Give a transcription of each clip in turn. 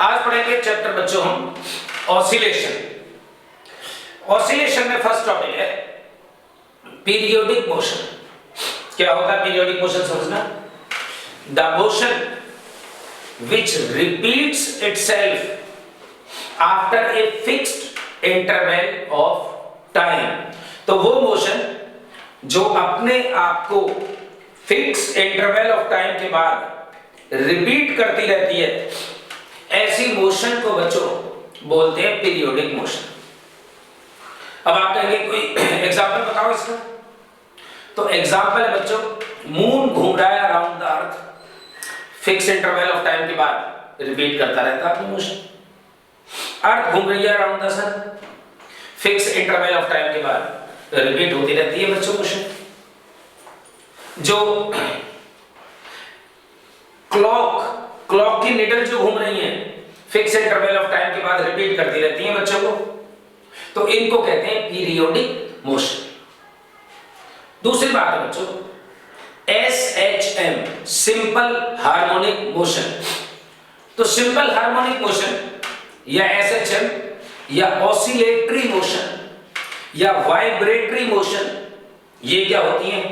आज पढ़ेंगे चैप्टर बच्चों हम ऑसिलेशन। ऑसिलेशन में फर्स्ट टॉपिक है पीरियोडिक मोशन। क्या होता है पीरियोडिक मोशन समझना? The motion which repeats itself after a fixed interval of time। तो वो मोशन जो अपने आप को फिक्स इंटरवल ऑफ टाइम के बाद रिपीट करती रहती है, ऐसी मोशन को बच्चों बोलते हैं पीरियोडिक मोशन। अब आप कहेंगे कोई एग्जांपल बताओ इसका। तो एग्जांपल है बच्चों, मून घूम रहा है around the earth, fix interval of time के बाद रिपीट करता रहता है अपनी मोशन। अर्थ घूम रही है around the sun, fix interval of time के बाद रिपीट होती रहती है बच्चों मोशन। जो क्लॉक की निडल जो घूम रही है, फिक्स इंटरवल ऑफ टाइम के बाद रिपीट करती रहती है बच्चों को, तो इनको कहते हैं पीरियोडिक मोशन। दूसरी बात है बच्चों SHM, सिंपल हार्मोनिक मोशन। तो सिंपल हार्मोनिक मोशन या SHM या ऑसिलेटरी मोशन या वाइब्रेटरी मोशन, ये क्या होती है?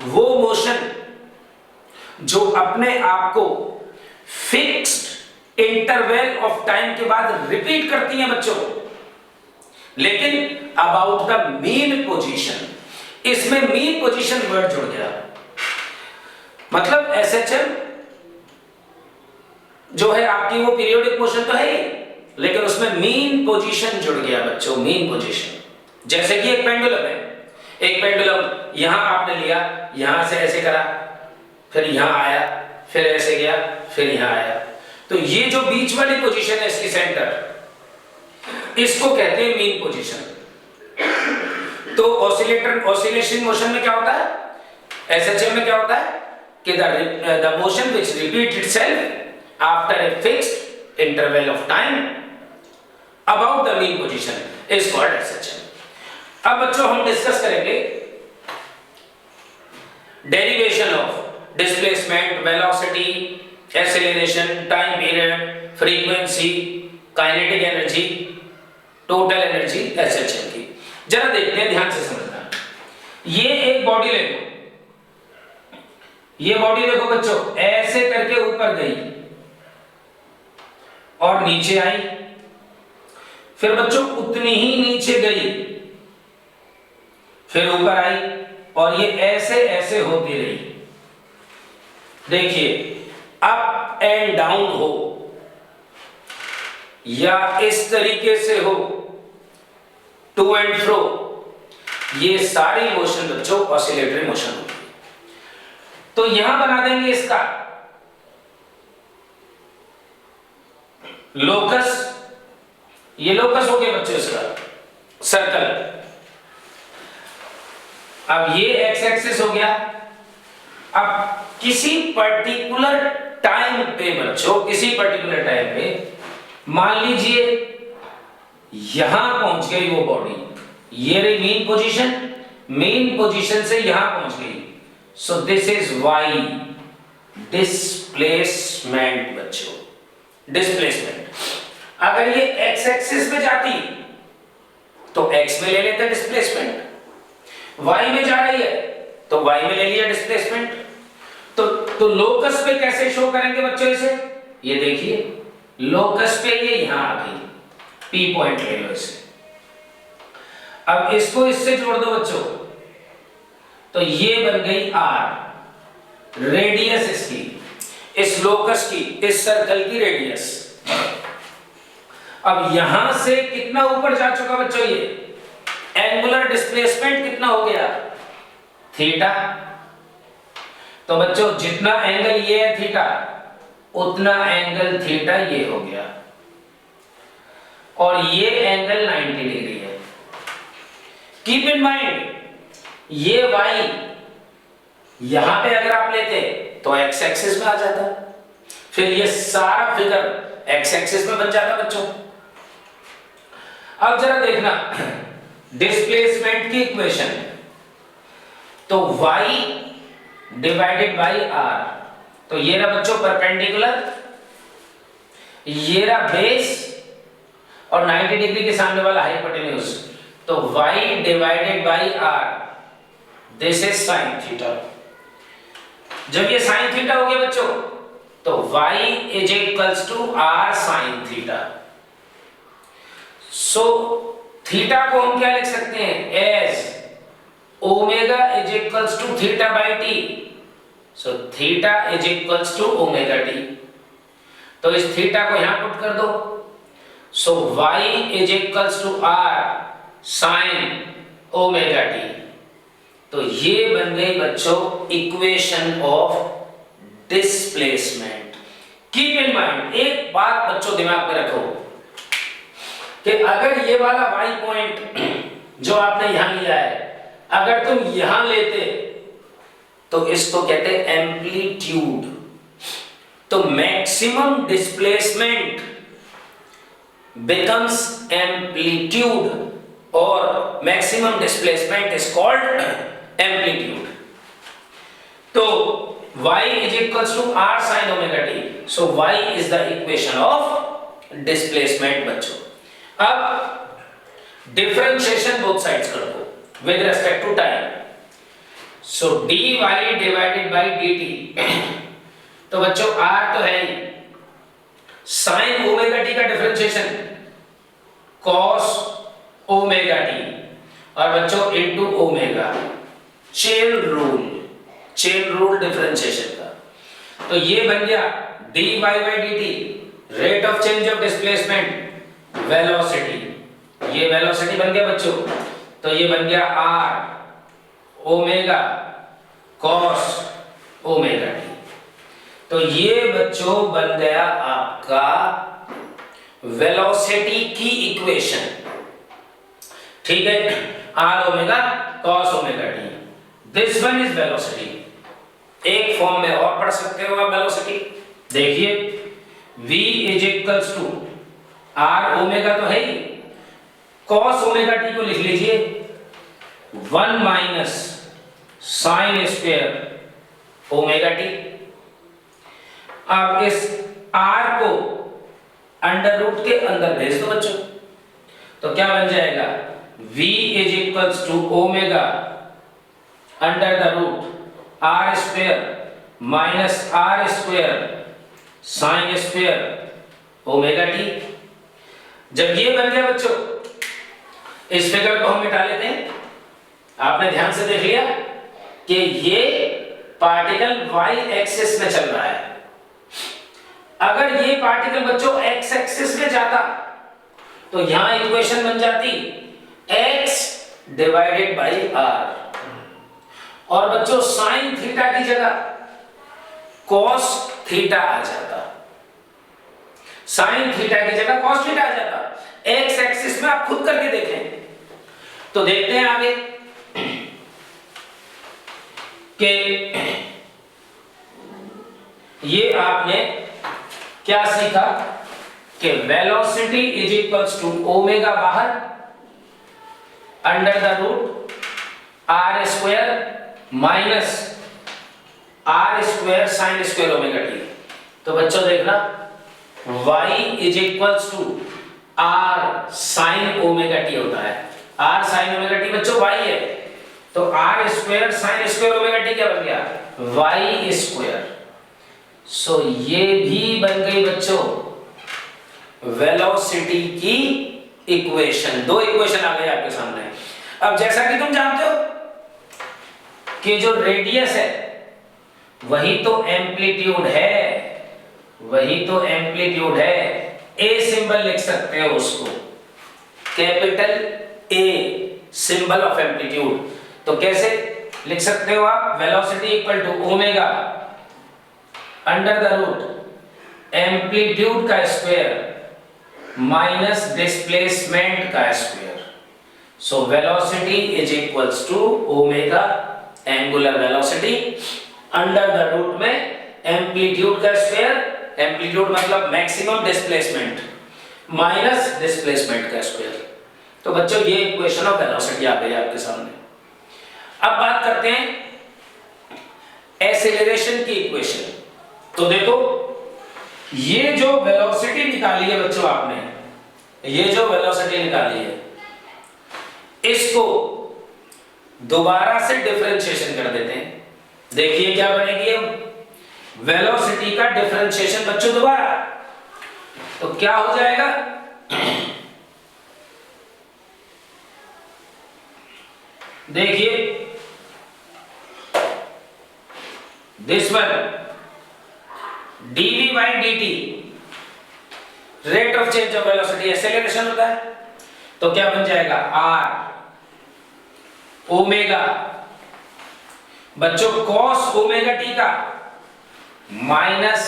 वो मोशन जो अपने आप को फिक्स्ड इंटरवल ऑफ टाइम के बाद रिपीट करती हैं बच्चों, लेकिन अबाउट द मीन पोजीशन। इसमें मीन पोजीशन वर्ड जुड़ गया, मतलब SHM जो है आपकी वो पीरियोडिक मोशन तो है ही, लेकिन उसमें मीन पोजीशन जुड़ गया बच्चों, मीन पोजीशन। जैसे कि एक पेंडुलम है, एक पेंडुलम यहां आपने लिया, यहां से ऐसे करा, फिर यहां आया, फिर ऐसे गया, फिर यहां आया, तो ये जो बीच वाली पोजीशन है इसकी सेंटर, इसको कहते हैं मीन पोजीशन। तो ऑसिलेशन मोशन में क्या होता है? SHM में क्या होता है कि the motion which repeats itself after a fixed interval of time about the mean position is called SHM। अब बच्चों हम डिस्कस करेंगे derivation of displacement, velocity, acceleration, time period, frequency, kinetic energy, total energy SHM की। जरा देखते हैं, ध्यान से समझना। ये एक बॉडी ले लो, ये बॉडी देखो बच्चों, ऐसे करके ऊपर गई और नीचे आई, फिर बच्चों उतनी ही नीचे गई, फिर ऊपर आई, और ये ऐसे ऐसे होती रही। देखिए, अप एंड डाउन हो या इस तरीके से हो, टू एंड फ्रो, ये सारी मोशन बच्चों ऑसिलेटरी मोशन होती है। तो यहां बना देंगे इसका लोकस, ये लोकस हो गया बच्चों इसका सर्कल। अब ये एक्स एक्सिस हो गया। अब किसी पर्टिकुलर टाइम पे बच्चों, किसी पर्टिकुलर टाइम पे मान लीजिए यहां पहुंच गई वो बॉडी, ये रही मेन पोजीशन, मेन पोजीशन से यहां पहुंच गई, so this is y displacement बच्चों, डिस्प्लेसमेंट। अगर ये एक्स एक्सिस में जाती तो एक्स में ले लेते डिस्प्लेसमेंट, वाई में जा रही है तो वाई में ले लिया डिस्प्लेसमेंट। तो लोकस पे कैसे शो करेंगे बच्चों इसे? ये देखिए, लोकस पे ये यहां आ गई, पी पॉइंट ले लो इसे। अब इसको इससे जोड़ दो बच्चों, तो ये बन गई आर, रेडियस इसकी, इस लोकस की, इस सर्कल की रेडियस। अब यहां से कितना ऊपर जा चुका बच्चों? ये एंगुलर डिस्प्लेसमेंट कितना हो गया? थीटा। तो बच्चों जितना एंगल ये है थीटा, उतना एंगल थीटा ये हो गया, और ये एंगल 90 डिग्री है। कीप इन माइंड, ये वाई यहां पे अगर आप लेते तो एक्स एक्सिस में आ जाता, फिर ये सारा फिगर एक्स एक्सिस में बन जाता बच्चों। अब जरा देखना डिस्प्लेसमेंट की इक्वेशन, तो y डिवाइडेड बाई r, तो ये रहा बच्चों परपेंडिकुलर, ये रहा बेस और 90 डिग्री के सामने वाला हाइपोटेन्यूज, तो y divided by r, this is sine theta. जब ये साइन थीटा हो गया बच्चों, तो y is equals to r sine theta. So theta को हम क्या लिख सकते हैं, as omega is equals to theta by t. So theta is equals to omega t. तो इस थीटा को यहां पुट कर दो। So y is equals to r sine omega t. तो ये बन गई बच्चों equation of displacement. Keep in mind, एक बात बच्चों दिमाग में रखो कि अगर ये वाला y पॉइंट जो आपने यहां लिया है, अगर तुम यहां लेते तो इसको कहते हैं एम्पलीट्यूड। तो maximum displacement becomes amplitude or maximum displacement is called amplitude. तो y is equals to r sin omega t. So y is the equation of displacement बच्चों। अब differentiation both sides कर दो with respect to time. So dy divided by dt तो बच्चों r तो है ही, sign omega T का differentiation cos omega T, और बच्चों into omega, chain rule differentiation का। तो ये बन गया dy by dt, rate of change of displacement, velocity, ये वेलोसिटी बन गया बच्चों। तो ये बन गया r omega cos omega t. तो ये बच्चों बन गया आपका वेलोसिटी की इक्वेशन, ठीक है, r omega cos omega t, this one is velocity. एक फॉर्म में और पढ़ सकते हो आप वेलोसिटी, देखिए v is equals to r omega तो है ही, cos ओमेगा टी को लिख लीजिए 1 minus sign square omega T. अब इस r को अंडर रूट के अंदर भेज दो बच्चों, तो क्या बन जाएगा, v is equals to omega under the root r square minus r square sine square omega t. जब ये बन गया बच्चों, इस फिगर को हम मिटा लेते हैं। आपने ध्यान से देख लिया कि ये पार्टिकल y एक्सिस में चल रहा है। अगर ये पार्टिकल बच्चों x एक्सिस में जाता तो यहां इक्वेशन बन जाती x डिवाइडेड बाई r, और बच्चों साइन थीटा की जगह cos थीटा आ जाता, साइन थीटा की जगह cos थीटा आ जाता। x एक्सिस में आप खुद करके देखें। तो देखते हैं आगे कि ये आपने क्या सीखा कि velocity is equals to omega बाहर under the root r square minus r square sine square omega t. तो बच्चों देखना y is equals to r sine omega t होता है। r साइन ओमेगा टी बच्चों y है, तो r square sine square omega t क्या बन गया, y स्क्वायर। सो ये भी बन गई बच्चों वेलोसिटी की इक्वेशन। दो इक्वेशन आ गई आपके सामने। अब जैसा कि तुम जानते हो कि जो रेडियस है वही तो एम्पलीट्यूड है, वही तो एम्पलीट्यूड है। ए सिंबल लिख सकते हो उसको, capital A symbol of amplitude. तो कैसे लिख सकते हो आप, velocity equal to omega under the root amplitude का स्क्वायर माइनस डिस्प्लेसमेंट का square. So velocity is equals to omega angular velocity under the root में एम्पलीट्यूड का स्क्वायर, एम्पलीट्यूड मतलब मैक्सिमम डिस्प्लेसमेंट, माइनस डिस्प्लेसमेंट का स्क्वायर। तो बच्चों ये equation of velocity आ गई आपके सामने। अब बात करते हैं एक्सेलरेशन की इक्वेशन। तो देखो ये जो वेलोसिटी निकाली है बच्चों आपने, ये जो वेलोसिटी निकाली है, इसको दोबारा से डिफरेंशिएशन कर देते हैं। देखिए क्या बनेगी अब वेलोसिटी का डिफरेंशिएशन बच्चों दोबारा, तो क्या हो जाएगा, देखिए this one dv by dt rate of change of velocity acceleration होता है, तो क्या बन जाएगा r ओमेगा बच्चों cos ओमेगा t का माइनस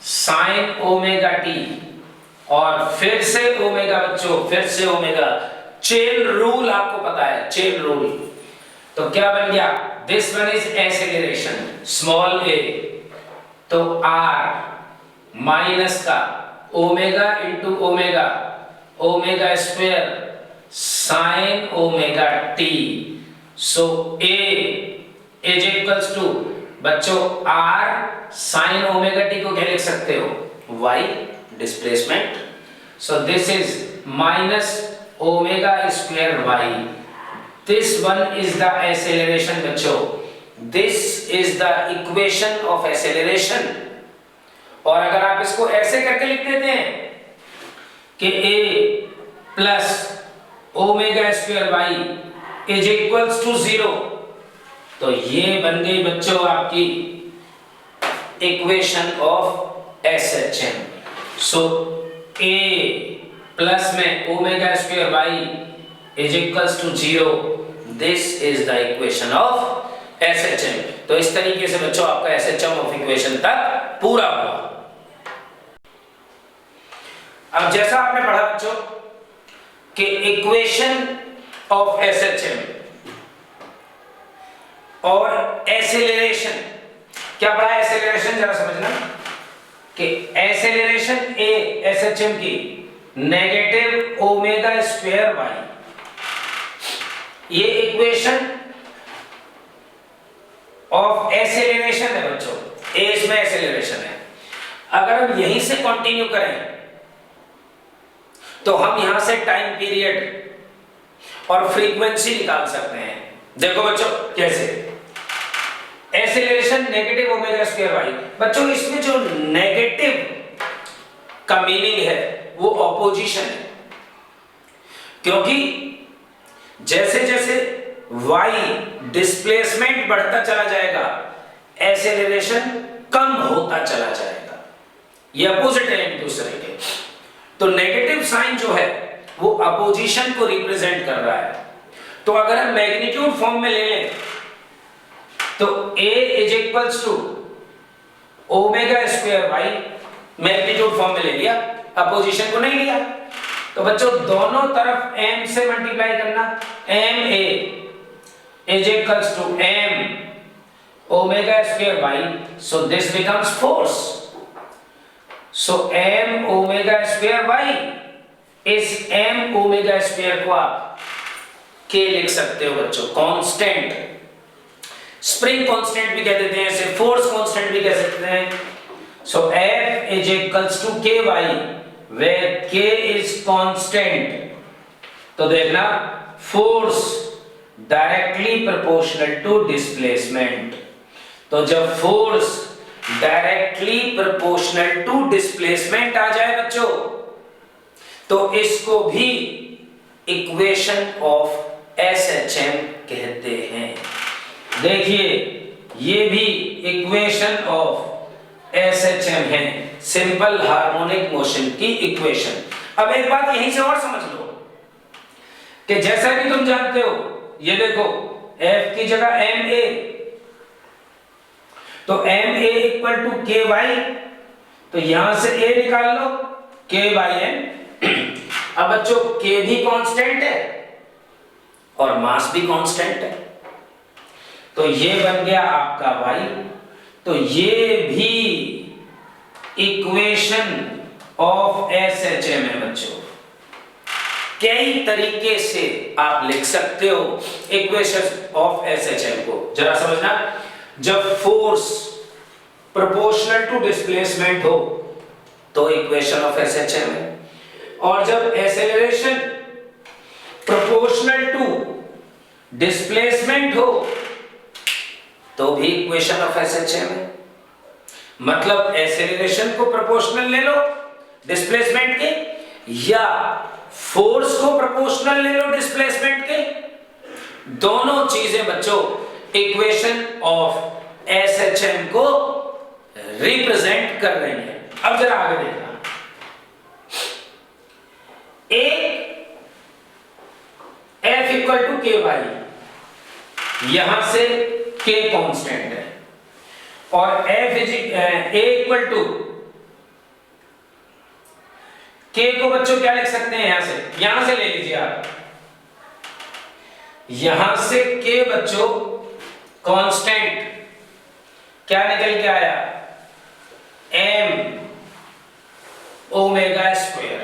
साइन ओमेगा t, और फिर से ओमेगा बच्चों, फिर से ओमेगा, चेन रूल आपको पता है, चेन रूल, तो क्या बन गया, this one is acceleration small a, तो r माइनस का omega into omega, omega square sine omega t, so a is equals to बच्चों r साइन ओमेगा t को क्या लिख सकते हो, y displacement, so this is minus omega square y, this one is the acceleration बच्चों, this is the equation of acceleration. और अगर आप इसको ऐसे करके लिख देते हैं कि a plus omega square y is equals to 0, तो ये बन गई बच्चों आपकी equation of SHM। So a plus में omega square y is equals to 0, this is the equation of SHM। तो इस तरीके से बच्चों आपका SHM ऑफ इक्वेशन तक पूरा हुआ। अब जैसा आपने पढ़ा बच्चों कि इक्वेशन ऑफ SHM और एक्सेलरेशन, क्या पढ़ा है एक्सेलरेशन, जरा समझना कि एक्सेलरेशन a SHM की नेगेटिव ओमेगा स्क्वायर y, ये इक्वेशन ऑफ एक्सेलरेशन है बच्चों, a इसमें एक्सेलरेशन है। अगर हम यहीं से कंटिन्यू करें तो हम यहां से टाइम पीरियड और फ्रीक्वेंसी निकाल सकते हैं। देखो बच्चों कैसे, acceleration negative omega square y, बच्चों इसमें जो नेगेटिव का मीनिंग है वो ऑपोजिशन है, क्योंकि जैसे जैसे y डिस्प्लेसमेंट बढ़ता चला जाएगा एक्सेलरेशन कम होता चला जाएगा, ये अपोजिट है एक दूसरे के। तो नेगेटिव साइन जो है वो अपोजिशन को रिप्रेजेंट कर रहा है। तो अगर हम मैग्नीट्यूड फॉर्म में ले लें तो a is equals to omega square y, magnitude form में ले लिया, अपोजिशन को नहीं लिया। तो बच्चों दोनों तरफ m से मल्टीप्लाई करना, m a is equals to m omega square y, so this becomes force. So m omega square y, इस m ओमेगा स्क्वायर को आप k लिख सकते हो बच्चों, कांस्टेंट, स्प्रिंग कांस्टेंट भी कह देते हैं इसे, फोर्स कांस्टेंट भी कह सकते हैं। So F is equals to ky, where k is constant। तो देखना force directly proportional to displacement, तो जब force directly proportional to displacement आ जाए बच्चों, तो इसको भी इक्वेशन ऑफ SHM कहते हैं। देखिए ये भी इक्वेशन ऑफ SHM है, सिंपल हार्मोनिक मोशन की इक्वेशन। अब एक बात यहीं से और समझ लो कि जैसा कि तुम जानते हो, ये देखो F की जगह ma, तो ma इक्वल टू ky, तो यहां से a निकाल लो k बाई m। अब बच्चों k भी कांस्टेंट है और मास भी कांस्टेंट है, तो ये बन गया आपका y। तो ये भी इक्वेशन ऑफ SHM है बच्चों। कई तरीके से आप लिख सकते हो इक्वेशन ऑफ SHM को, जरा समझना। जब फोर्स प्रोपोर्शनल टू डिस्प्लेसमेंट हो तो इक्वेशन ऑफ एसएचएम है। और जब एक्सेलरेशन प्रोपोर्शनल टू डिस्प्लेसमेंट हो तो भी इक्वेशन ऑफ एसएचएम है। मतलब एक्सेलरेशन को प्रोपोर्शनल ले लो डिस्प्लेसमेंट के, या फोर्स को प्रोपोर्शनल ले लो डिस्प्लेसमेंट के, दोनों चीजें बच्चों इक्वेशन ऑफ एसएचएम को रिप्रेजेंट कर रही है। अब जरा आगे देखना, एक F equal to k y, यहां से K कांस्टेंट है, और F A equal to K को बच्चों क्या लिख सकते हैं, यहां से ले लीजिए आप, यहां से K बच्चों कांस्टेंट क्या निकल के आया, m omega square.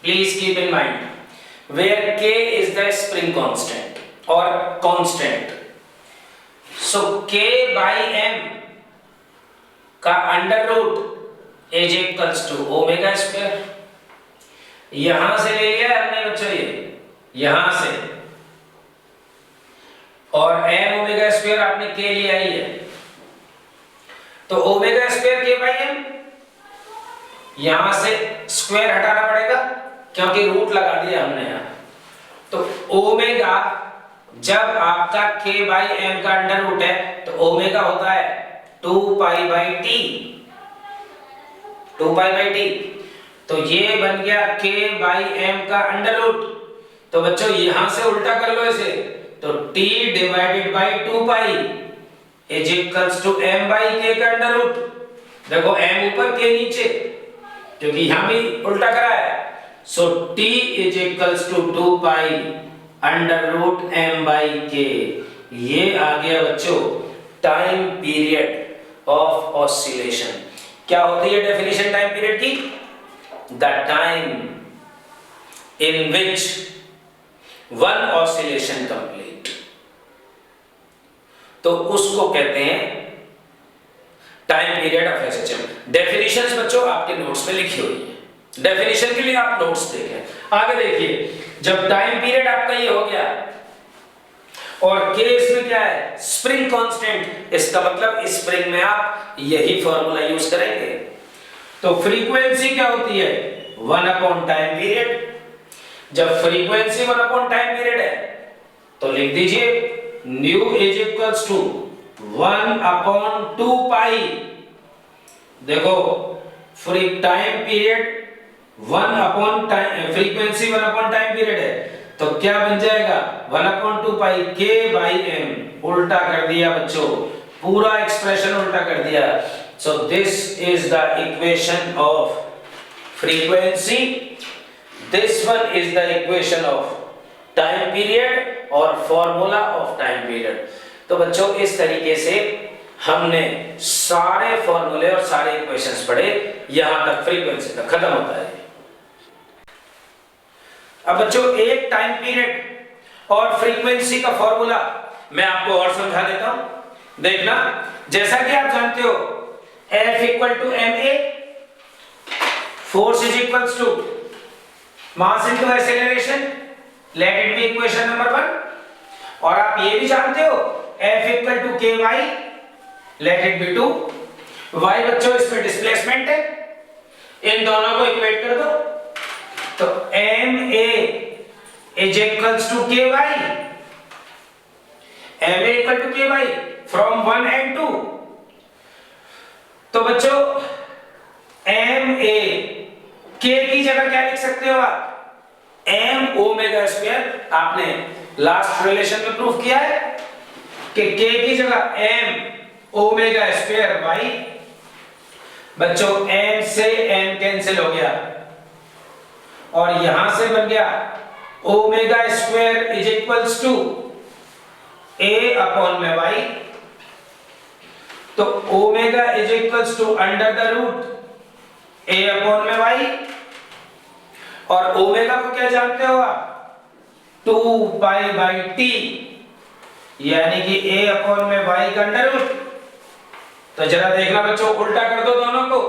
Please keep in mind where K is the spring constant or constant, so K by m का under root is equals to omega square. यहां से ले लिया हमने बच्चों, ये यहां से, और m ओमेगा स्क्वायर आपने K लिया ही है, तो omega square K by m, यहां से स्क्वायर हटाना पड़ेगा क्योंकि रूट लगा दिया हमने यहां। तो ओमेगा जब आपका K by m का अंडर रूट है तो ओमेगा होता है 2 pi by T, 2 pi by T, तो ये बन गया K by m का अंडर रूट। तो बच्चों यहां से उल्टा कर लो इसे, तो t divided by 2 pi is equals to m by k का अंडर रूट। देखो m ऊपर k नीचे, क्योंकि यहां भी उल्टा करा है, so t is equals to 2 pi under root m by k। ये आ गया बच्चों टाइम पीरियड ऑफ ऑसिलेशन। क्या होती है डेफिनेशन टाइम पीरियड की? The time in which one oscillation complete, तो उसको कहते हैं time period of SHM. Definitions बच्चों आपके नोट्स में लिखी हुई है, डेफिनेशन के लिए आप नोट्स देखें। आगे देखिए, जब टाइम पीरियड आपका ये हो गया और K इसमें क्या है, स्प्रिंग कांस्टेंट, इसका मतलब स्प्रिंग में आप यही फॉर्मूला यूज करेंगे। तो फ्रीक्वेंसी क्या होती है, 1 अपॉन टाइम पीरियड। जब फ्रीक्वेंसी 1 अपॉन टाइम पीरियड है तो लिख दीजिए nu is equals to 1 upon 2 pi. देखो free time period 1 upon time, frequency 1 upon time period है, तो क्या बन जाएगा 1 upon 2 pi K by m। उल्टा कर दिया बच्चों, पूरा एक्सप्रेशन उल्टा कर दिया। सो this is the equation of frequency, this one is the equation of time period और फॉर्मूला ऑफ टाइम पीरियड। तो बच्चों इस तरीके से हमने सारे फॉर्मूले और सारे इक्वेशंस पढ़े, यहां तक फ्रीक्वेंसी तक खत्म होता है। अब बच्चों एक टाइम पीरियड और फ्रीक्वेंसी का फॉर्मूला मैं आपको और समझा देता हूं, देखना। जैसा कि आप जानते हो F equal to ma, force is equals to mass into acceleration, let it be equation number 1। और आप ये भी जानते हो F equal to ky, let it be 2। y बच्चों इसमें डिस्प्लेसमेंट है, इन दोनों को इक्वेट कर दो, तो ma is equals to ky, ma equal to ky from 1 and 2। तो बच्चों ma k की जगह क्या लिख सकते हो आप, m ओमेगा स्क्वायर। आपने लास्ट रिलेशन में प्रूफ किया है कि k की जगह m ओमेगा स्क्वायर y। बच्चों m से m कैंसिल हो गया और यहां से बन गया omega square is equals to a upon में y। तो omega is equals to under the root a upon में y, और ओमेगा को क्या जानते हो आप, 2 पाई बाई t, यानी कि a अपॉन में y का अंडर रूट। तो जरा देखना बच्चों, उल्टा कर दो दोनों को।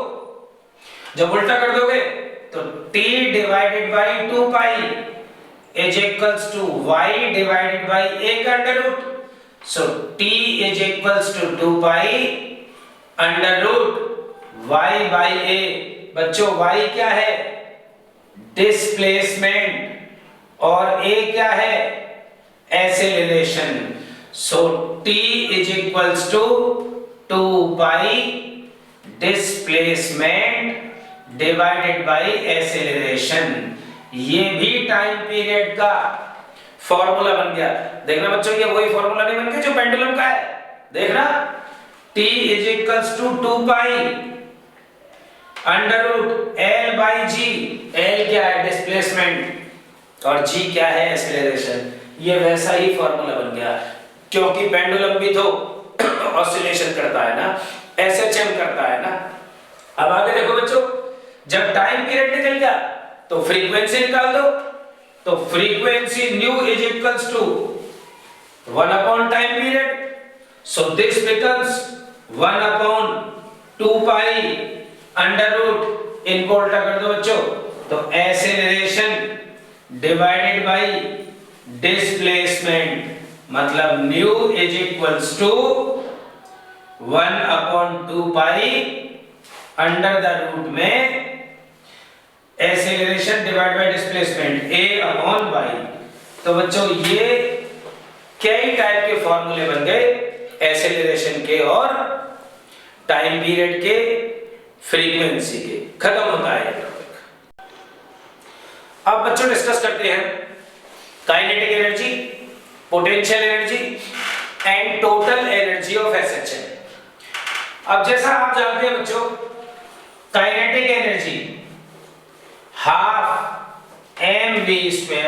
जब उल्टा कर दोगे तो t divided by 2 pi is equals to y divided by a का under root. So t is equals to 2 pi under root y by a। बच्चों y क्या है? डिस्प्लेसमेंट और a क्या है? Acceleration. So t is equals to 2 pi displacement divided by acceleration. ये भी time period का फॉर्मूला बन गया। देखना बच्चों, ये वही फॉर्मूला नहीं बन गया जो पेंडुलम का है। देखना t is equals to 2 pi under root l by g। l क्या है? डिस्प्लेसमेंट और g क्या है? एक्सेलरेशन। ये वैसा ही फॉर्मूला बन गया, क्योंकि पेंडुलम भी तो ऑसिलेशन करता है ना, SHM करता है ना। अब आगे देखो बच्चों, जब टाइम पीरियड निकल गया तो फ्रीक्वेंसी निकाल दो। तो frequency nu is equals to 1 upon time period. So this becomes 1 upon 2 pi under root. इनको उल्टा कर दो बच्चों, तो एक्सेलरेशन डिवाइडेड बाई डिस्प्लेसमेंट, मतलब nu is equals to 1 upon 2 pi under the root में acceleration divide by displacement a upon y। तो बच्चों ये कई टाइप के फॉर्मूले बन गए, एक्सेलरेशन के और टाइम पीरियड के, फ्रीक्वेंसी के। खत्म होता है टॉपिक। अब बच्चों डिस्कस करते हैं kinetic energy, potential energy and total energy of SHM। अब जैसा आप जानते हैं बच्चों, काइनेटिक एनर्जी हाफ mv²।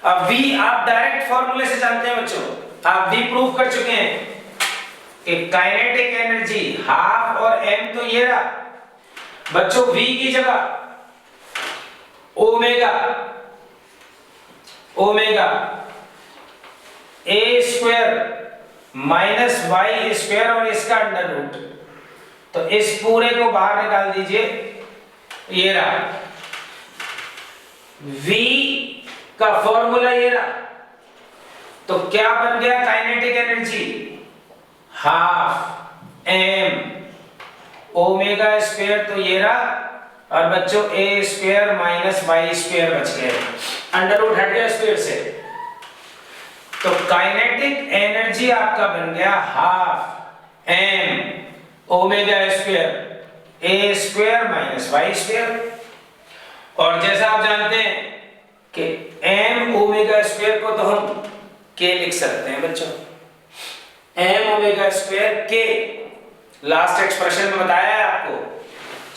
अब v आप डायरेक्ट फॉर्मूले से जानते हैं बच्चों, आप v प्रूफ कर चुके हैं कि काइनेटिक एनर्जी हाफ और m तो ये रहा बच्चों, v की जगह ओमेगा a² माइनस y² और इसका अंडर रूट। तो इस पूरे को बाहर निकाल दीजिए, ये रहा v का फॉर्मूला, ये रहा। तो क्या बन गया काइनेटिक एनर्जी? हाफ m ओमेगा² तो ये रहा, और बच्चों a² माइनस y² बच गए, अंडर रूट हट गया स्क्वायर से। तो काइनेटिक एनर्जी आपका बन गया half m ओमेगा² a² minus y²। और जैसा आप जानते हैं कि m ओमेगा² को तो हम k लिख सकते हैं बच्चों, m ओमेगा² k लास्ट एक्सप्रेशन में बताया है आपको।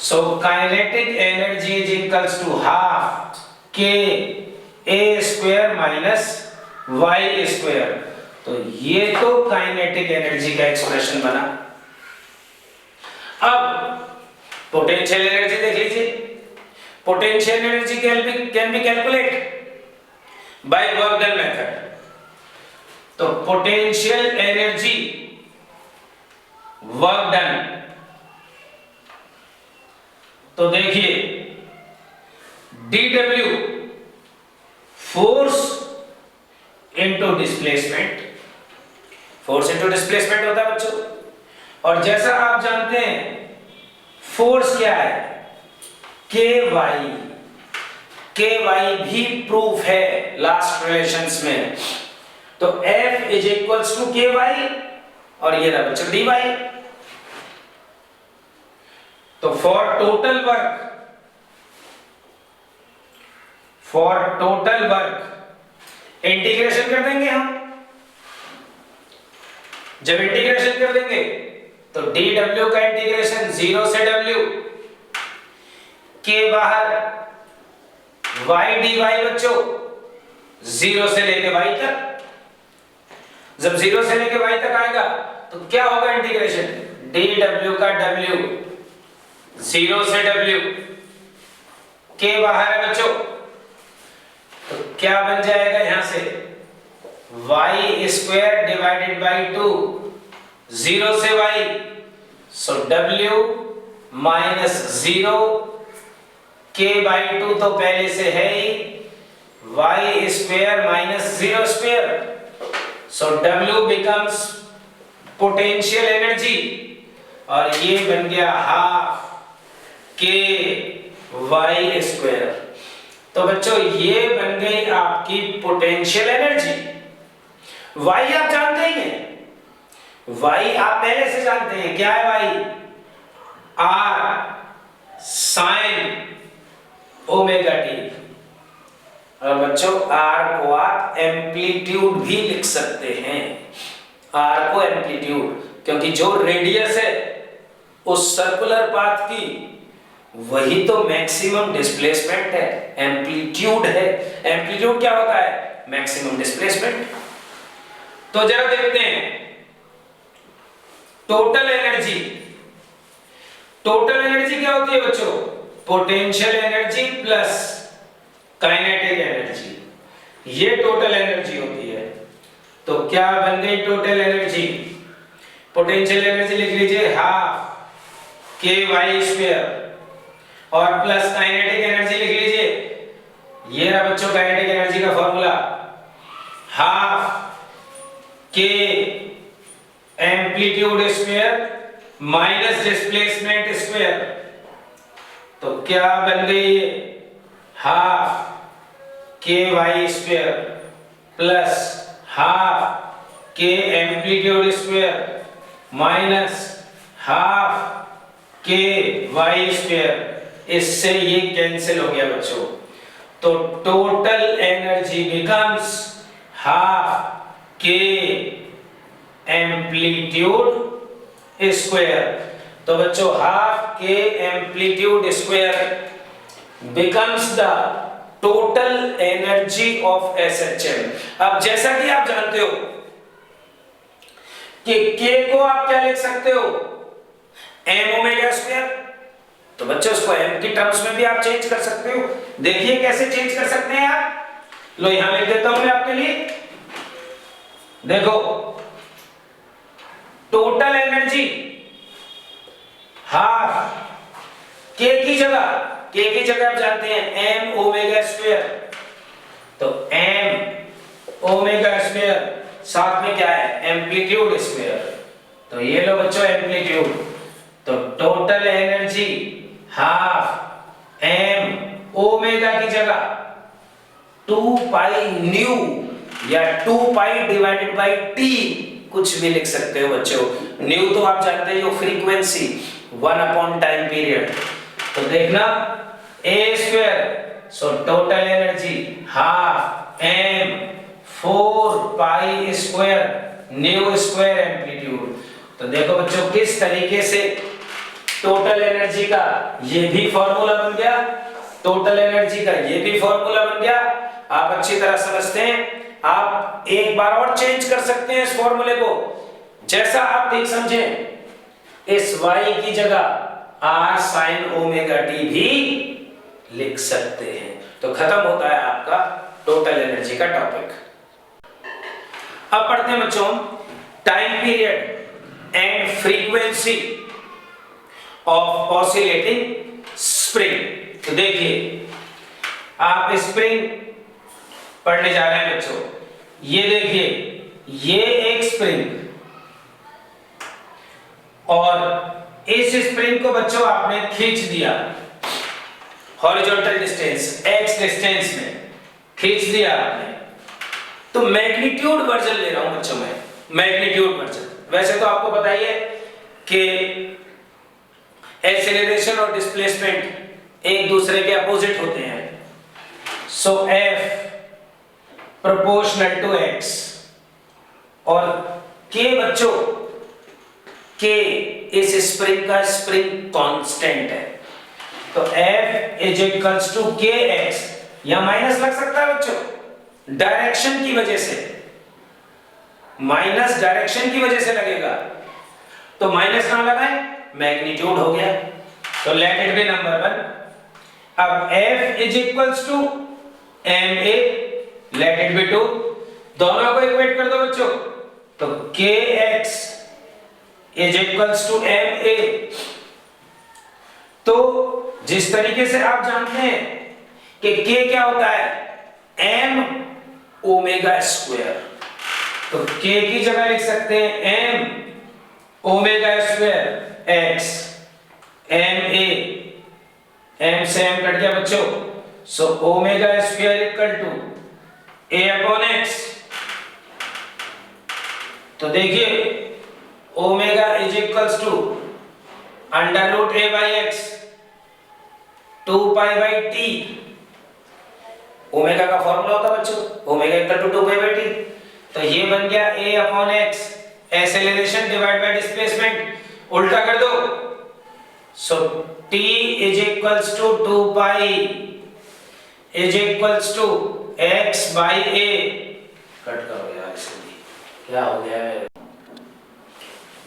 So kinetic energy is equals to half k a² minus y²। तो ये तो काइनेटिक एनर्जी का एक्सप्रेशन बना। अब पोटेंशियल एनर्जी देख लीजिए। Potential energy can be calculate by work done method. तो पोटेंशियल एनर्जी वर्क डन, तो देखिए dW force into displacement, force into displacement होता है बच्चों। और जैसा आप जानते हैं फोर्स क्या है? ky भी प्रूफ है लास्ट रिलेशंस में। तो F is equals to ky और ये रहा बच्चों dy। तो फॉर टोटल वर्क इंटीग्रेशन कर देंगे हम। जब इंटीग्रेशन कर देंगे तो dw का इंटीग्रेशन 0 से w, के बाहर y dy बच्चों 0 से लेके y तक। जब 0 से लेके y तक आएगा तो क्या होगा इंटीग्रेशन? dw का w 0 से w, के बाहर है बच्चों, तो क्या बन जाएगा यहां से? y² डिवाइडेड बाई 2, 0 से y, सो w माइनस 0, k/2 तो पहले से है ही, y स्क्वायर माइनस 0 स्क्वायर, सो W बिकम्स पोटेंशियल एनर्जी, और ये बन गया हाफ k/y स्क्वायर। तो बच्चों ये बन गई आपकी पोटेंशियल एनर्जी। y आप जानते ही हैं, y आप पहले से जानते हैं, क्या है y? r sin omega T. और बच्चों r को आप एम्पलीट्यूड भी लिख सकते हैं, r को एम्पलीट्यूड, क्योंकि जो रेडियस है उस सर्कुलर पाथ की वही तो मैक्सिमम डिस्प्लेसमेंट है, एम्पलीट्यूड है। एम्पलीट्यूड क्या होता है? Maximum displacement. तो जरा देखते हैं टोटल एनर्जी। टोटल एनर्जी क्या होती है बच्चों? Potential energy plus kinetic energy, ये टोटल एनर्जी होती है। तो क्या बन गई टोटल एनर्जी? पोटेंशियल एनर्जी लिख लीजिए हाफ k/y स्क्वायर, और प्लस काइनेटिक एनर्जी लिख लीजिए, ये रहा बच्चों काइनेटिक एनर्जी का formula, half k amplitude square minus displacement square. तो क्या बन गई ये? Half k/y square plus half k amplitude square minus half k/y square. इससे ये कैंसिल हो गया बच्चों, तो total energy becomes half k amplitude square. तो बच्चों half k amplitude square becomes the total energy of SHM। अब जैसा कि आप जानते हो कि k को आप क्या लिख सकते हो? m omega square. तो बच्चों इसको m की टर्म्स में भी आप चेंज कर सकते हो। देखिए कैसे चेंज कर सकते हैं आप। लो यहां लिख देता हूं मैं आपके लिए, देखो टोटल एनर्जी हाफ k की जगह आप जानते हैं m ओमेगा स्क्वायर, तो m ओमेगा स्क्वायर साथ में क्या है? Amplitude square. तो ये लो बच्चों एम्पलीट्यूड, तो total energy half m omega की जगह 2 पाई न्यू या 2 पाई डिवाइडेड बाई t कुछ भी लिख सकते हो बच्चों। न्यू तो आप जानते हो फ्रीक्वेंसी 1 अपॉन टाइम पीरियड। तो देखना a square, so total energy half m 4 pi square new square amplitude. तो देखो बच्चों किस तरीके से टोटल एनर्जी का ये भी फॉर्मूला बन गया, टोटल एनर्जी का ये भी फॉर्मूला बन गया। आप अच्छी तरह समझते हैं, आप एक बार और चेंज कर सकते हैं इस फॉर्मूले को जैसा आप ठीक समझें। इस y की जगह r sin ओमेगा t भी लिख सकते हैं। तो खत्म होता है आपका टोटल एनर्जी का टॉपिक। अब पढ़ते हैं बच्चों time period and frequency of oscillating spring. तो देखिए आप स्प्रिंग पढ़ने जा रहे हैं बच्चों, ये देखिए ये एक स्प्रिंग, और इस स्प्रिंग को बच्चों आपने खींच दिया हॉरिजॉन्टल डिस्टेंस x डिस्टेंस में खींच दिया आपने। तो मैग्नीट्यूड वर्जन ले रहा हूं बच्चों मैं, मैग्नीट्यूड वर्जन। वैसे तो आपको पता ही है कि एक्सेलरेशन और डिस्प्लेसमेंट एक दूसरे के अपोजिट होते हैं। So F proportional to x, और K बच्चों K इस स्प्रिंग का स्प्रिंग कांस्टेंट है। तो F is equals to kx, या माइनस लग सकता है बच्चों डायरेक्शन की वजह से, माइनस डायरेक्शन की वजह से लगेगा, तो माइनस ना लगाए मैग्नीट्यूड हो गया। तो लेट इट बी नंबर 1। अब F is equals to ma, let it be 2, दोनों को इक्वेट कर दो बच्चों। तो kx is equals to ma तो जिस तरीके से आप जानते हैं कि k क्या होता है, m ओमेगा स्क्वायर, तो k की जगह लिख सकते हैं m omega square x, m a, m से m कट गया बच्चों, so omega square equal to a upon x। तो देखिए omega is equals to under root a by x 2 pi by t। Omega का फॉर्मूला होता है बच्चों, omega equal to 2 pi by t। तो ये बन गया a upon x, acceleration divide by displacement, उल्टा कर दो, so t is equals to 2 pi is equals to x by a। Cut करो यार इसे, क्या हो गया है।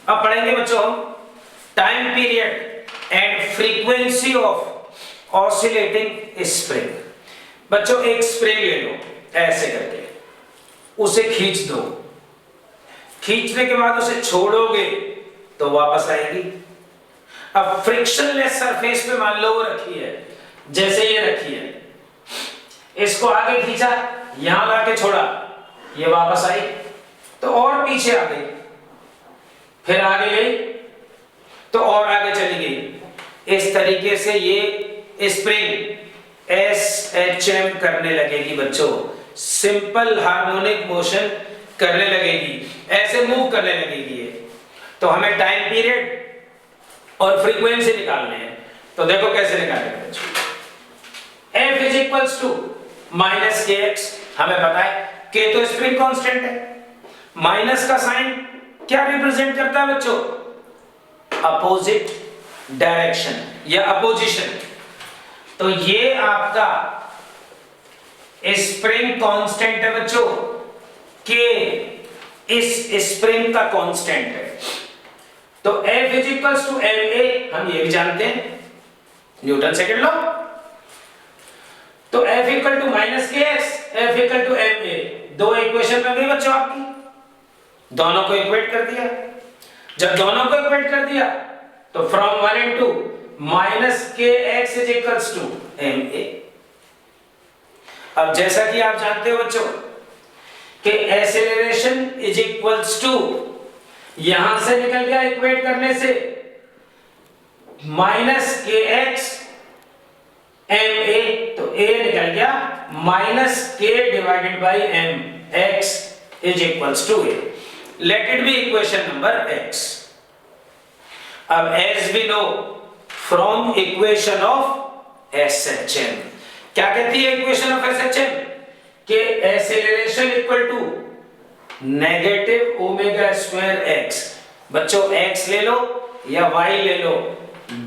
अब पढ़ेंगे बच्चों time period and frequency of oscillating spring. बच्चों एक स्प्रिंग ले लो ऐसे करके, उसे खींच दो, खींचने के बाद उसे छोड़ोगे तो वापस आएगी। अब फ्रिक्शनलेस सरफेस पे मान लो वो रखी है, जैसे ये रखी है, इसको आगे खींचा, यहां लाके छोड़ा, ये वापस आई, तो और पीछे आ गई, फिर आगे गई तो और आगे चली गई। इस तरीके से ये स्प्रिंग SHM करने लगेगी बच्चों, सिंपल हार्मोनिक मोशन करने लगेगी, ऐसे मूव करने लगेगी ये। तो हमें टाइम पीरियड और फ्रीक्वेंसी निकालने हैं, तो देखो कैसे निकालेंगे बच्चों। F is equals to minus kx, हमें पता है k तो स्प्रिंग कांस्टेंट है, माइनस का साइन क्या रिप्रेजेंट करता है बच्चों, अपोजिट डायरेक्शन या अपोजिशन। तो ये आपका स्प्रिंग कांस्टेंट है बच्चों, k इस स्प्रिंग का कांस्टेंट है। तो F is equals to ma, हम ये भी जानते हैं न्यूटन सेकंड लॉ। तो F equal to minus kx, F equal to ma, दो इक्वेशन बन गई बच्चों आपकी, दोनों को इक्वेट कर दिया। जब दोनों को इक्वेट कर दिया तो from 1 and 2 minus kx is equals to ma। अब जैसा कि आप जानते हो बच्चों कि एक्सेलरेशन इज इक्वल्स टू, यहां से निकल गया इक्वेट करने से माइनस kx ma, तो a निकल गया minus k divided by m, x is equals to a। Let it be equation number x. अब as we know from equation of SHM, क्या कहती है equation of SHM कि acceleration equal to negative omega square x। बच्चों x ले लो या y ले लो,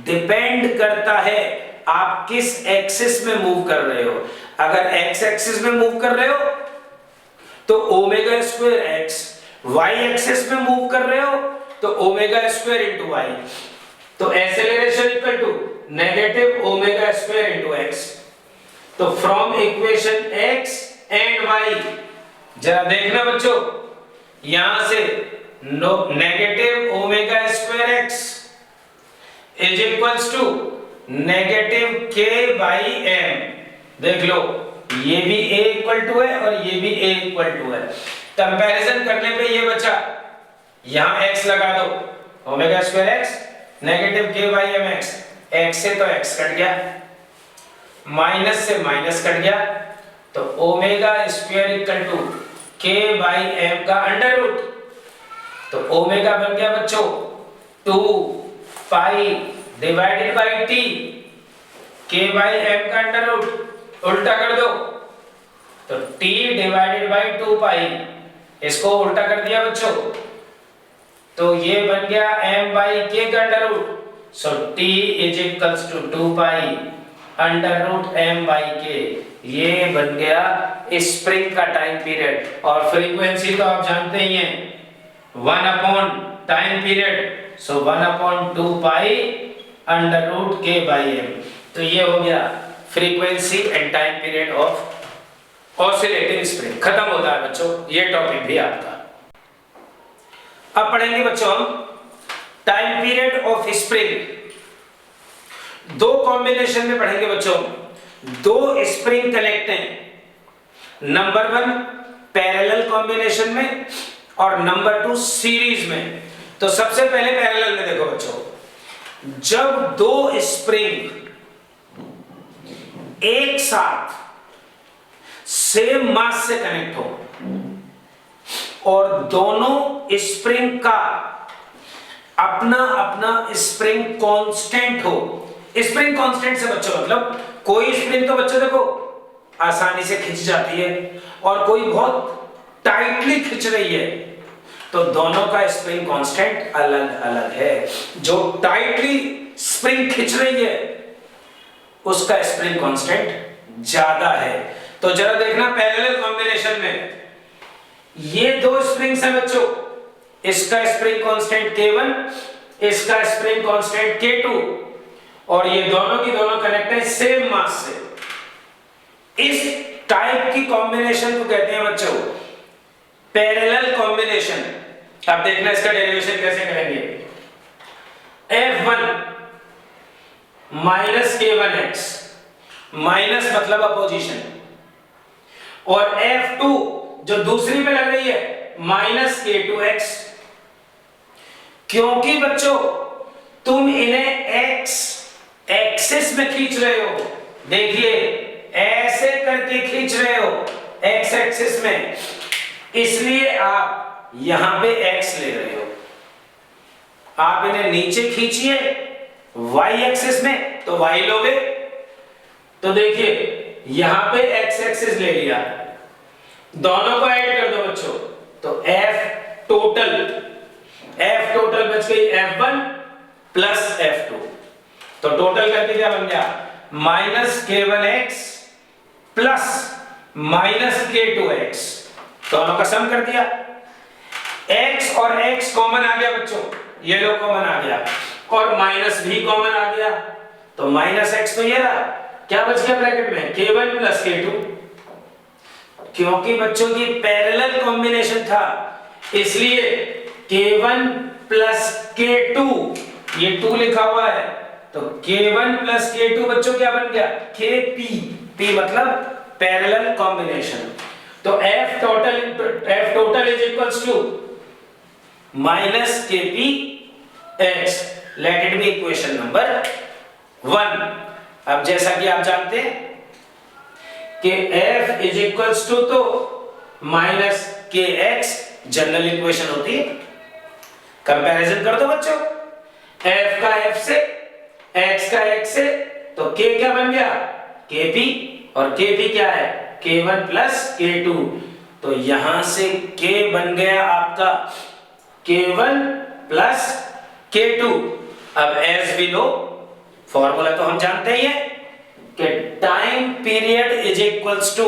depend करता है आप किस एक्सिस में मूव कर रहे हो। अगर x एक्सिस में मूव कर रहे हो तो omega square x, y axis में मूव कर रहे हो तो ओमेगा स्क्वायर इंटू y। तो acceleration equal to negative omega square into x। तो from equation x and y, जरा देखना बच्चों, यहां से negative omega square x is equals to negative k by m। देख लो ये भी a इक्वल टू है और ये भी a इक्वल टू है। कंपैरिजन करने पे ये बचा, यहां x लगा दो, omega square x negative k by m x, x से तो x कट गया, माइनस से माइनस कट गया, तो omega square equal to k by m का अंडर रूट। तो ओमेगा बन गया बच्चों 2 पाई divided by t, k by m का अंडर रूट, उल्टा कर दो तो t डिवाइडेड बाई 2 पाई, इसको उल्टा कर दिया बच्चों, तो ये बन गया m बाई k का under root. So t is equals to 2 pi under root m by k। ये बन गया स्प्रिंग का टाइम पीरियड। और फ्रीक्वेंसी तो आप जानते ही हैं 1 upon time period, so 1 upon 2 pi under root k by m। तो ये हो गया frequency and time period of oscillating spring. खत्म होता है बच्चों ये टॉपिक भी आपका। अब पढ़ेंगे बच्चों हम टाइम पीरियड ऑफ स्प्रिंग। दो कॉम्बिनेशन में पढ़ेंगे बच्चों, दो स्प्रिंग कनेक्ट हैं, नंबर 1 पैरेलल कॉम्बिनेशन में और नंबर 2 सीरीज में। तो सबसे पहले पैरेलल में देखो बच्चों, जब दो स्प्रिंग एक साथ सेम मास से कनेक्ट हो और दोनों स्प्रिंग का अपना अपना स्प्रिंग कांस्टेंट हो। स्प्रिंग कांस्टेंट से बच्चों मतलब कोई स्प्रिंग तो बच्चों देखो आसानी से खिंच जाती है और कोई बहुत टाइटली खिंच रही है, तो दोनों का स्प्रिंग कांस्टेंट अलग अलग है। जो टाइटली स्प्रिंग खिंच रही है उसका स्प्रिंग कांस्टेंट ज्यादा है। तो जरा देखना पैरेलल कॉम्बिनेशन में ये दो स्प्रिंग्स हैं बच्चों, इसका स्प्रिंग कांस्टेंट K1, इसका स्प्रिंग कांस्टेंट K2 और ये दोनों की दोनों कनेक्ट है सेम मास से। इस टाइप की कॉम्बिनेशन को कहते हैं बच्चों पैरेलल कॉम्बिनेशन। अब देखना इसका डेरिवेशन कैसे करेंगे। F1 माइनस K1x, माइनस मतलब अपोजिशन, और F2 जो दूसरी में लग रही है माइनस K2x। क्योंकि बच्चों तुम इन्हें x एक्सिस में खींच रहे हो, देखिए ऐसे करके खींच रहे हो x एक्सिस में, इसलिए आप यहां पे x ले रहे हो। आप इन्हें नीचे खींचिए y एक्सिस में तो y लोगे, तो देखिए यहां पे x एक्सिस ले लिया, दोनों को ऐड कर दो बच्चों, तो F टोटल बच गई F1 प्लस F2। तो टोटल करके क्या बन गया minus K1x plus minus K2x, दोनों का सम कर दिया। x और x कॉमन आ गया बच्चों, ये लो कॉमन आ गया, और माइनस भी कॉमन आ गया, तो माइनस x तो ये रहा, क्या बच गया ब्रैकेट में K1 प्लस K2। क्योंकि बच्चों ये पैरेलल कॉम्बिनेशन था इसलिए K1 प्लस K2, ये 2 लिखा हुआ है, तो K1 प्लस K2 बच्चों क्या बन गया KP, P मतलब पैरेलल कॉम्बिनेशन। तो F total is equals to minus KP x, let it be equation number 1। अब जैसा कि आप जानते हैं कि F इज इक्वल्स टू तो माइनस KX जनरल इक्वेशन होती है, कंपैरिजन कर दो बच्चों, F का F से, X का X से, तो K क्या बन गया KP, और KP क्या है K1 प्लस K2, तो यहां से K बन गया आपका K1 प्लस K2। अब एज वी नो फॉर्मूला तो हम जानते ही हैं कि time period is equals to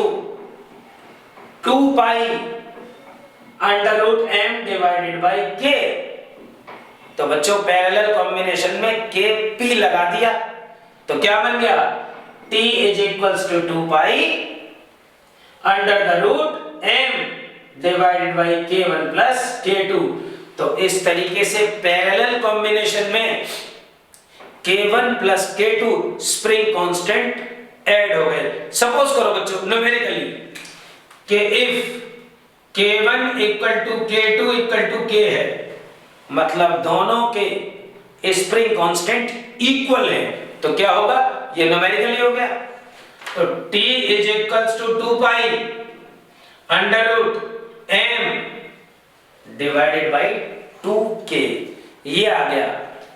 2 pi under root m divided by k। तो बच्चों पैरेलल कॉम्बिनेशन में KP लगा दिया, तो क्या बन गया T is equals to 2 pi under the root m divided by K1 plus K2। तो इस तरीके से पैरेलल कॉम्बिनेशन में K1 plus K2 spring constant add हो गए। सपोज करो बच्चों न्यूमेरिकली कि if K1 equal to K2 equal to K है, मतलब दोनों के स्प्रिंग कांस्टेंट इक्वल है, तो क्या होगा ये न्यूमेरिकली हो गया, तो T is equals to 2 pi under root m divided by 2k, ये आ गया।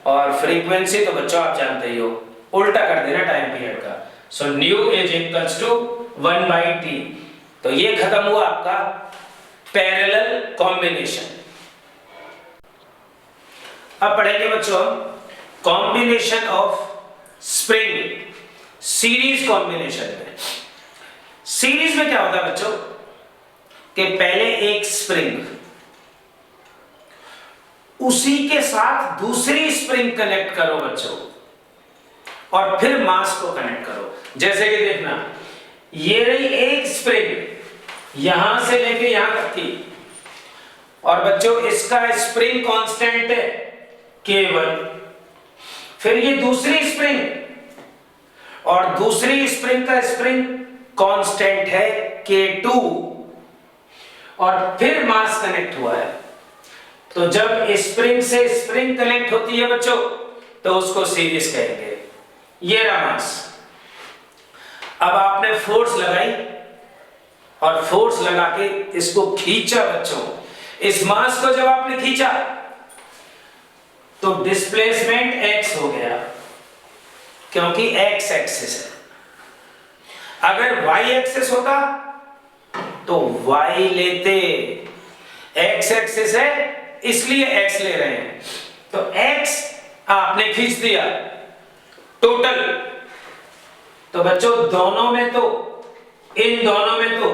और फ्रीक्वेंसी तो बच्चों आप जानते ही हो, उल्टा कर देना टाइम पीरियड का, so nu is equals to 1 by t। तो ये खत्म हुआ आपका पैरेलल कॉम्बिनेशन। अब पढ़ेंगे बच्चों combination of spring series combination में। सीरीज में क्या होता है बच्चों कि पहले एक स्प्रिंग उसी के साथ दूसरी स्प्रिंग कनेक्ट करो बच्चों, और फिर मास को कनेक्ट करो। जैसे कि देखना ये रही एक स्प्रिंग यहां से लेके यहां तक की, और बच्चों इसका स्प्रिंग कांस्टेंट है K1। फिर ये दूसरी स्प्रिंग और दूसरी स्प्रिंग का स्प्रिंग कांस्टेंट है K2 और फिर मास कनेक्ट हुआ है। तो जब स्प्रिंग से स्प्रिंग कनेक्ट होती है बच्चों तो उसको सीरीज कहेंगे। ये रहा मास। अब आपने फोर्स लगाई और फोर्स लगा के इसको खींचा बच्चों। इस मास को जब आपने खींचा तो डिस्प्लेसमेंट x हो गया क्योंकि x एक्सिस है। अगर y एक्सिस होता तो y लेते, x एक्सिस है इसलिए x ले रहे हैं। तो x आपने खींच दिया टोटल। तो बच्चों दोनों में तो, इन दोनों में तो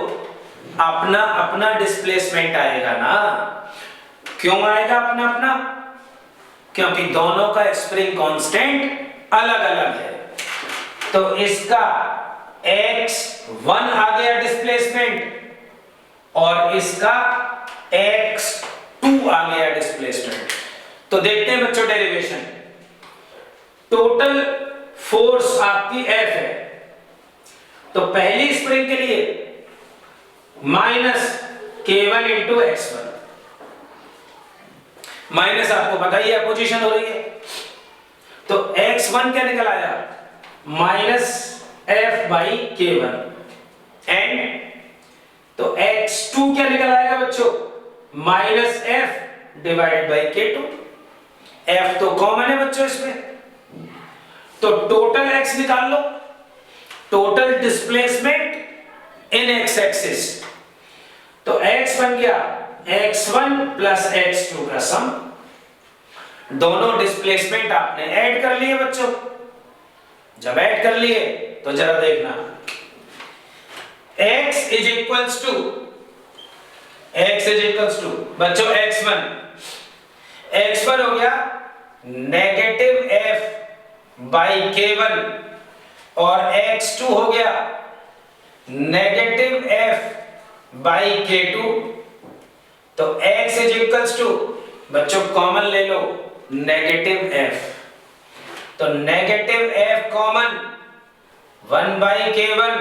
अपना अपना डिस्प्लेसमेंट आएगा ना। क्यों आएगा अपना अपना? क्योंकि दोनों का स्प्रिंग कांस्टेंट अलग अलग है। तो इसका x1 आ गया डिस्प्लेसमेंट और इसका x2 आ गया डिस्प्लेसमेंट। तो देखते हैं बच्चों डेरिवेशन। टोटल फोर्स आपकी F है, तो पहली स्प्रिंग के लिए minus K1 into x1, minus आपको पता ही है पोजीशन हो रही है। तो x1 क्या निकल आया? Minus F by K1 and तो x2 क्या निकल आएगा बच्चों? Minus F divided by K2। F तो कॉमन है बच्चों इसमें, तो टोटल x निकाल लो, total displacement in x axis. तो x बन गया x1 प्लस x2 का सम। दोनों डिस्प्लेसमेंट आपने ऐड कर लिए बच्चों। जब ऐड कर लिए तो जरा देखना, x इज इक्वल्स टू बच्चों x1 हो गया नेगेटिव F बाई K1 और x2 हो गया नेगेटिव F बाई K2। तो x इज इक्वल्स टू बच्चों कॉमन ले लो नेगेटिव F। तो negative F common 1 by K1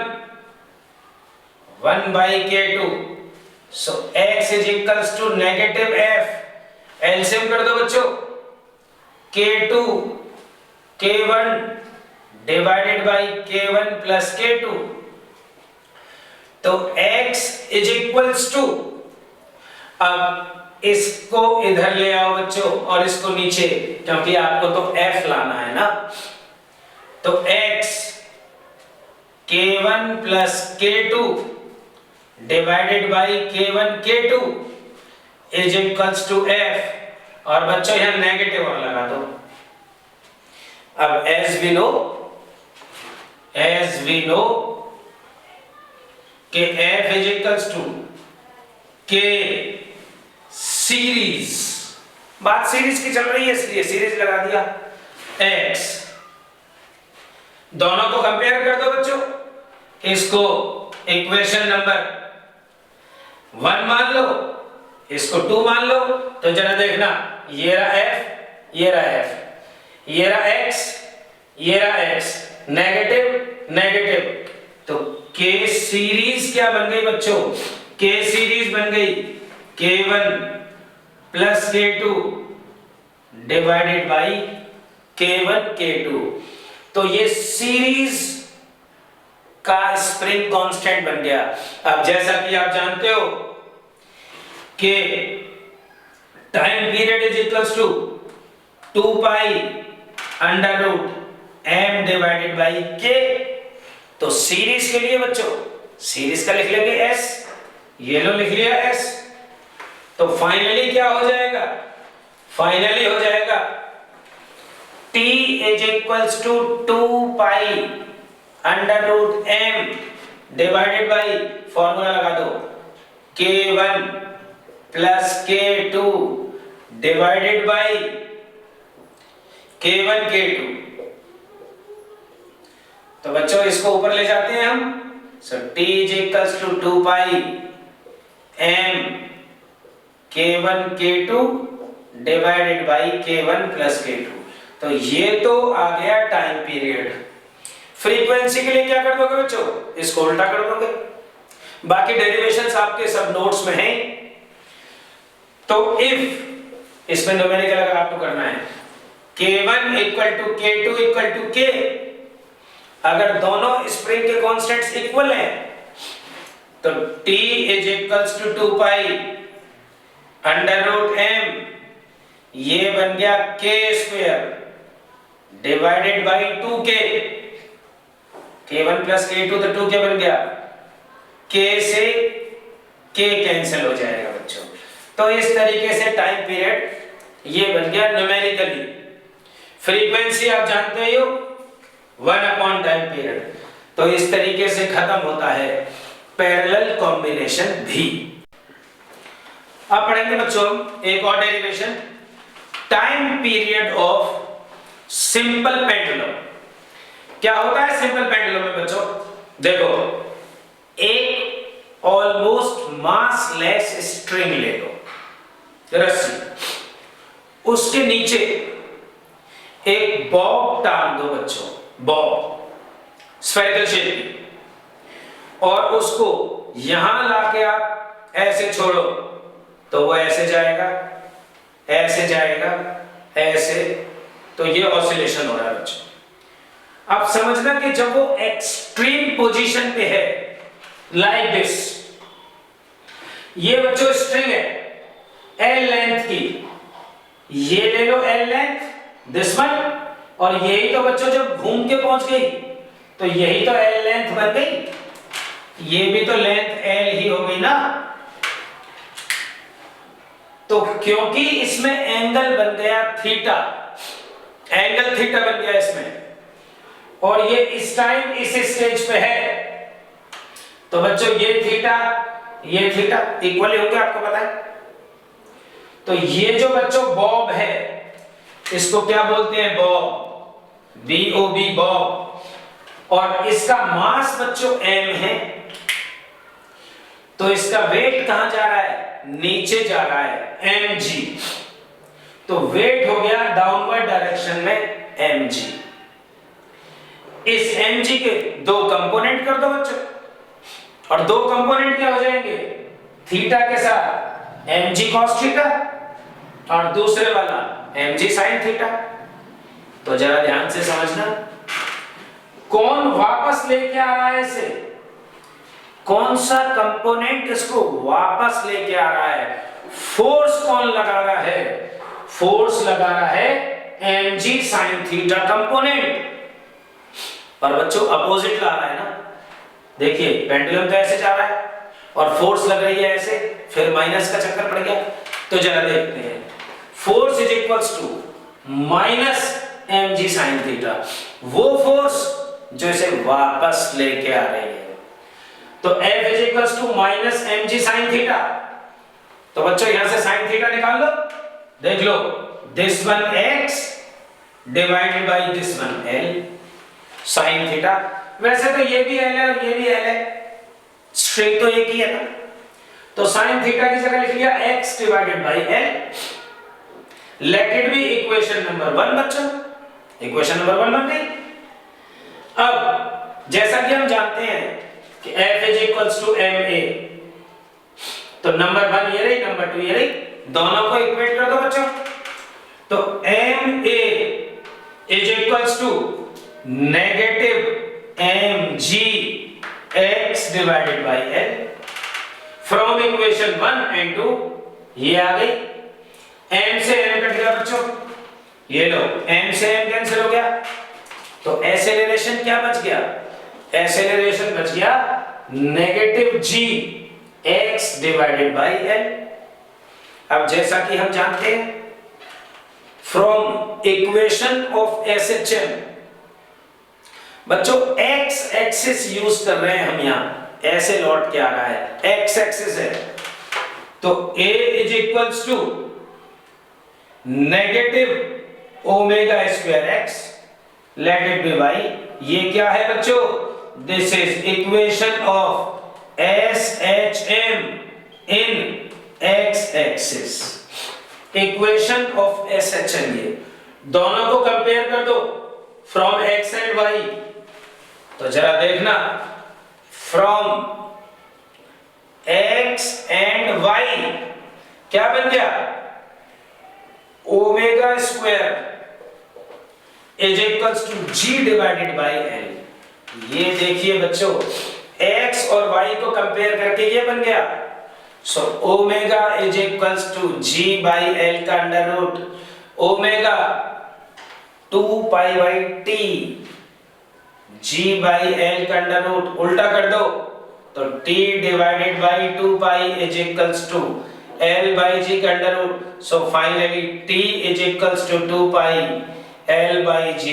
1 by K2। So x is equals to negative F। LCM कर दो बच्चों, K2 K1 divided by K1 plus K2। तो x is equals to, अब इसको इधर ले आओ बच्चों और इसको नीचे, क्योंकि आपको तो f लाना है ना। तो x K1 plus K2 divided by K1 K2 is equals to f। और बच्चों यहां नेगेटिव और लगा दो। अब as we know कि f is equals to k series, बात सीरीज की चल रही है इसलिए सीरीज लगा दिया x। दोनों को कंपेयर कर दो बच्चों। इसको इक्वेशन नंबर 1 मान लो, इसको 2 मान लो। तो जरा देखना, ये रहा f, ये रहा f, ये रहा x, ये रहा x, नेगेटिव नेगेटिव। तो k सीरीज क्या बन गई बच्चों? k सीरीज बन गई K1 plus K2 divided by K1 K2। तो ये सीरीज का स्प्रिंग कांस्टेंट बन गया। अब जैसा कि आप जानते हो कि time period is equals to 2 pi under root m divided by k। तो सीरीज के लिए बच्चों सीरीज का लिख लेंगे s, ये लो लिख लिया s। तो फाइनली क्या हो जाएगा? फाइनली हो जाएगा t is equals to 2 pi under root m divided by, formula लगा दो, K1 plus K2 divided by K1 K2। तो बच्चों इसको ऊपर ले जाते हैं हम। So t is equals to 2 pi m K1 K2 divided by K1 plus K2। तो ये तो आ गया टाइम पीरियड। फ्रीक्वेंसी के लिए क्या कर दोगे बच्चों, इसको उल्टा कर दोगे। बाकी डेरिवेशंस आपके सब नोट्स में हैं। तो इफ इसमें न्यूमेरिकल अगर आपको करना है K1 equal to K2 equal to K, अगर दोनों स्प्रिंग के कांस्टेंट्स इक्वल हैं तो T is equals to 2 pi under root m, ये बन गया K square divided by 2K। K1 plus K2 तो 2K बन गया, K से K कैंसिल हो जाएगा बच्चों। तो इस तरीके से टाइम पीरियड ये बन गया न्यूमेरिकली। फ्रीक्वेंसी आप जानते हो 1 अपॉन टाइम पीरियड। तो इस तरीके से खत्म होता है पैरेलल कॉम्बिनेशन भी। अब पढ़ेंगे बच्चों एक और derivation, time period of simple pendulum. क्या होता है सिंपल पेंडुलम में बच्चों, देखो एक ऑलमोस्ट मासलेस स्ट्रिंग ले लो, रस्सी, उसके नीचे एक बॉब डाल दो बच्चों, बॉब स्फेरिकल शेप की, और उसको यहां लाके आप ऐसे छोड़ो तो वो ऐसे जाएगा, ऐसे जाएगा, ऐसे, तो ये ऑसिलेशन हो रहा है बच्चों। अब समझना कि जब वो एक्सट्रीम पोजीशन पे है लाइक दिस, ये बच्चों स्ट्रिंग है L लेंथ की, ये ले लो L लेंथ दिस वन, और यही तो बच्चों जब घूम के पहुंच गई तो यही तो L लेंथ बन गई, ये भी तो लेंथ L ही हो गई ना। तो क्योंकि इसमें एंगल बन गया थीटा, एंगल थीटा बन गया इसमें, और ये इस टाइम इस स्टेज पे है, तो बच्चों ये थीटा इक्वल होंगे, आपको पता है। तो ये जो बच्चों बॉब है इसको क्या बोलते हैं, बॉब, BOB बॉब, और इसका मास बच्चों m है, तो इसका वेट कहां जा रहा है, नीचे जा रहा है mg, तो वेट हो गया डाउनवर्ड डायरेक्शन में mg। इस mg के दो कंपोनेंट कर दो बच्चों, और दो कंपोनेंट क्या हो जाएंगे, थीटा के साथ mg cos थीटा और दूसरे वाला mg sin थीटा। तो जरा ध्यान से समझना, कौन वापस लेके आ रहा है इसे, कौन सा कंपोनेंट इसको वापस लेके आ रहा है, फोर्स कौन लगा रहा है, फोर्स लगा रहा है mg sin थीटा कंपोनेंट। पर बच्चों अपोजिट ला रहा है ना, देखिए पेंडुलम तो ऐसे जा रहा है और फोर्स लग रही है ऐसे, फिर माइनस का चक्कर पड़ गया। तो जरा देखते हैं, force is equals to minus mg sin theta, वो फोर्स जो इसे वापस लेके आ रही है। तो F is equals to minus mg sin theta, तो बच्चों यहां से sin थीटा निकाल लो, देख लो this one x divided by this one l sin theta. वैसे तो ये भी l है और ये भी l है, स्ट्रिंग तो एक ही है ना, तो sin थीटा की जगह लिख लिया x divided by l। Late it be equation number 1 बच्चों, इक्वेशन नंबर 1 बन गई। अब जैसा कि हम जानते हैं कि F is equals to ma, तो नंबर 1 ये रही, नंबर 2 ये रही, दोनों को इक्वेट कर दो बच्चों। तो ma is equals to negative mg x divided by l from equation 1 and 2, ये आ गई। m से m कट गया बच्चों, ये लो m से m कैंसिल हो गया, तो एक्सेलरेशन क्या बच गया, एक्सेलरेशन बच गया negative g x divided by l। अब जैसा कि हम जानते हैं फ्रॉम इक्वेशन ऑफ SHM, बच्चों x एक्सिस यूज कर रहे हैं हम, यहां ऐसे लौट के आ रहा है, x एक्सिस है, तो a is equals to negative omega square x, let it be y। ये क्या है बच्चों, this is equation of SHM in x axis, equation of SHM। ये दोनों को कंपेयर कर दो फ्रॉम x एंड y, तो जरा देखना, फ्रॉम x एंड y क्या बन गया, omega square is equals to g divided by l। ये देखिए बच्चों, x और y को कंपेयर करके ये बन गया, so omega is equals to g by l का under root omega 2 pi by t g by l का अंडर रूट उल्टा कर दो तो t divided by 2 pi is equals to l by g का under root, so finally t is equals to 2 pi l by g।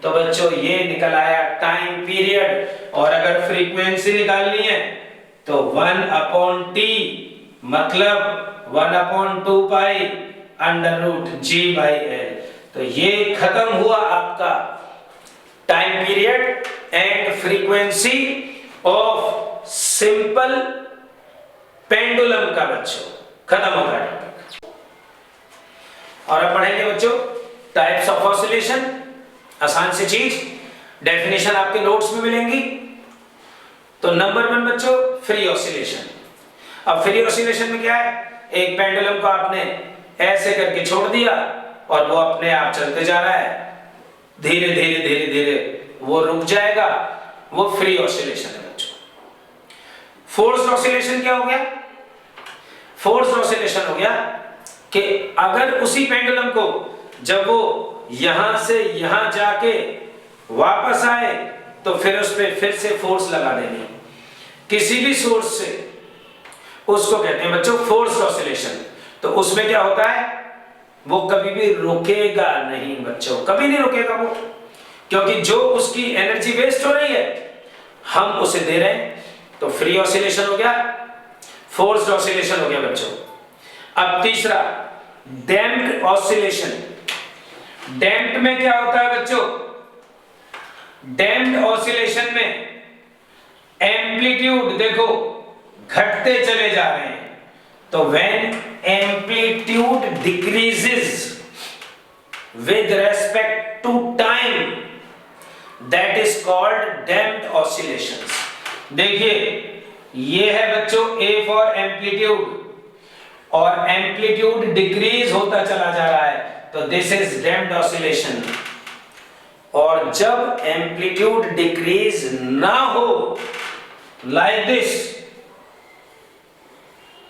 तो बच्चों ये निकल आया टाइम पीरियड, और अगर फ्रीक्वेंसी निकालनी है तो 1 अपॉन t मतलब 1 upon 2 pi under root g by l। तो ये खत्म हुआ आपका time period and frequency of simple pendulum का बच्चों, खत्म हो गया। और अब पढ़ेंगे बच्चों टाइप्स ऑफ ऑसिलेशन, आसान सी चीज, डेफिनेशन आपके नोट्स में मिलेंगी। तो नंबर 1 बच्चों फ्री ऑसिलेशन। अब फ्री ऑसिलेशन में क्या है, एक पेंडुलम को आपने ऐसे करके छोड़ दिया और वो अपने आप चलते जा रहा है, धीरे धीरे धीरे धीरे वो रुक जाएगा, वो फ्री ऑसिलेशन है बच्चों। फोर्स्ड ऑसिलेशन क्या हो गया, फोर्स्ड ऑसिलेशन हो गया कि अगर उसी पेंडुलम को जब वो यहां से यहां जाके वापस आए तो फिर उस पे फिर से फोर्स लगा देनी किसी भी सोर्स से, उसको कहते हैं बच्चों फोर्स्ड ऑसिलेशन। तो उसमें क्या होता है, वो कभी भी रुकेगा नहीं बच्चों, कभी नहीं रुकेगा वो, क्योंकि जो उसकी एनर्जी वेस्ट हो रही है हम उसे दे रहे हैं। तो फ्री ऑसिलेशन हो गया, फोर्स्ड ऑसिलेशन हो गया बच्चों। अब तीसरा डैम्प्ड ऑसिलेशन। डैम्प्ड में क्या होता है बच्चों, डैम्प्ड ऑसिलेशन में एम्पलीट्यूड देखो घटते चले जा रहे हैं, तो when amplitude decreases with respect to time, that is called damped oscillations। देखिए ये है बच्चों A for amplitude, और एम्पलीट्यूड डिक्रीज होता चला जा रहा है तो दिस इज damped oscillation। और जब एम्पलीट्यूड डिक्रीज ना हो लाइक दिस,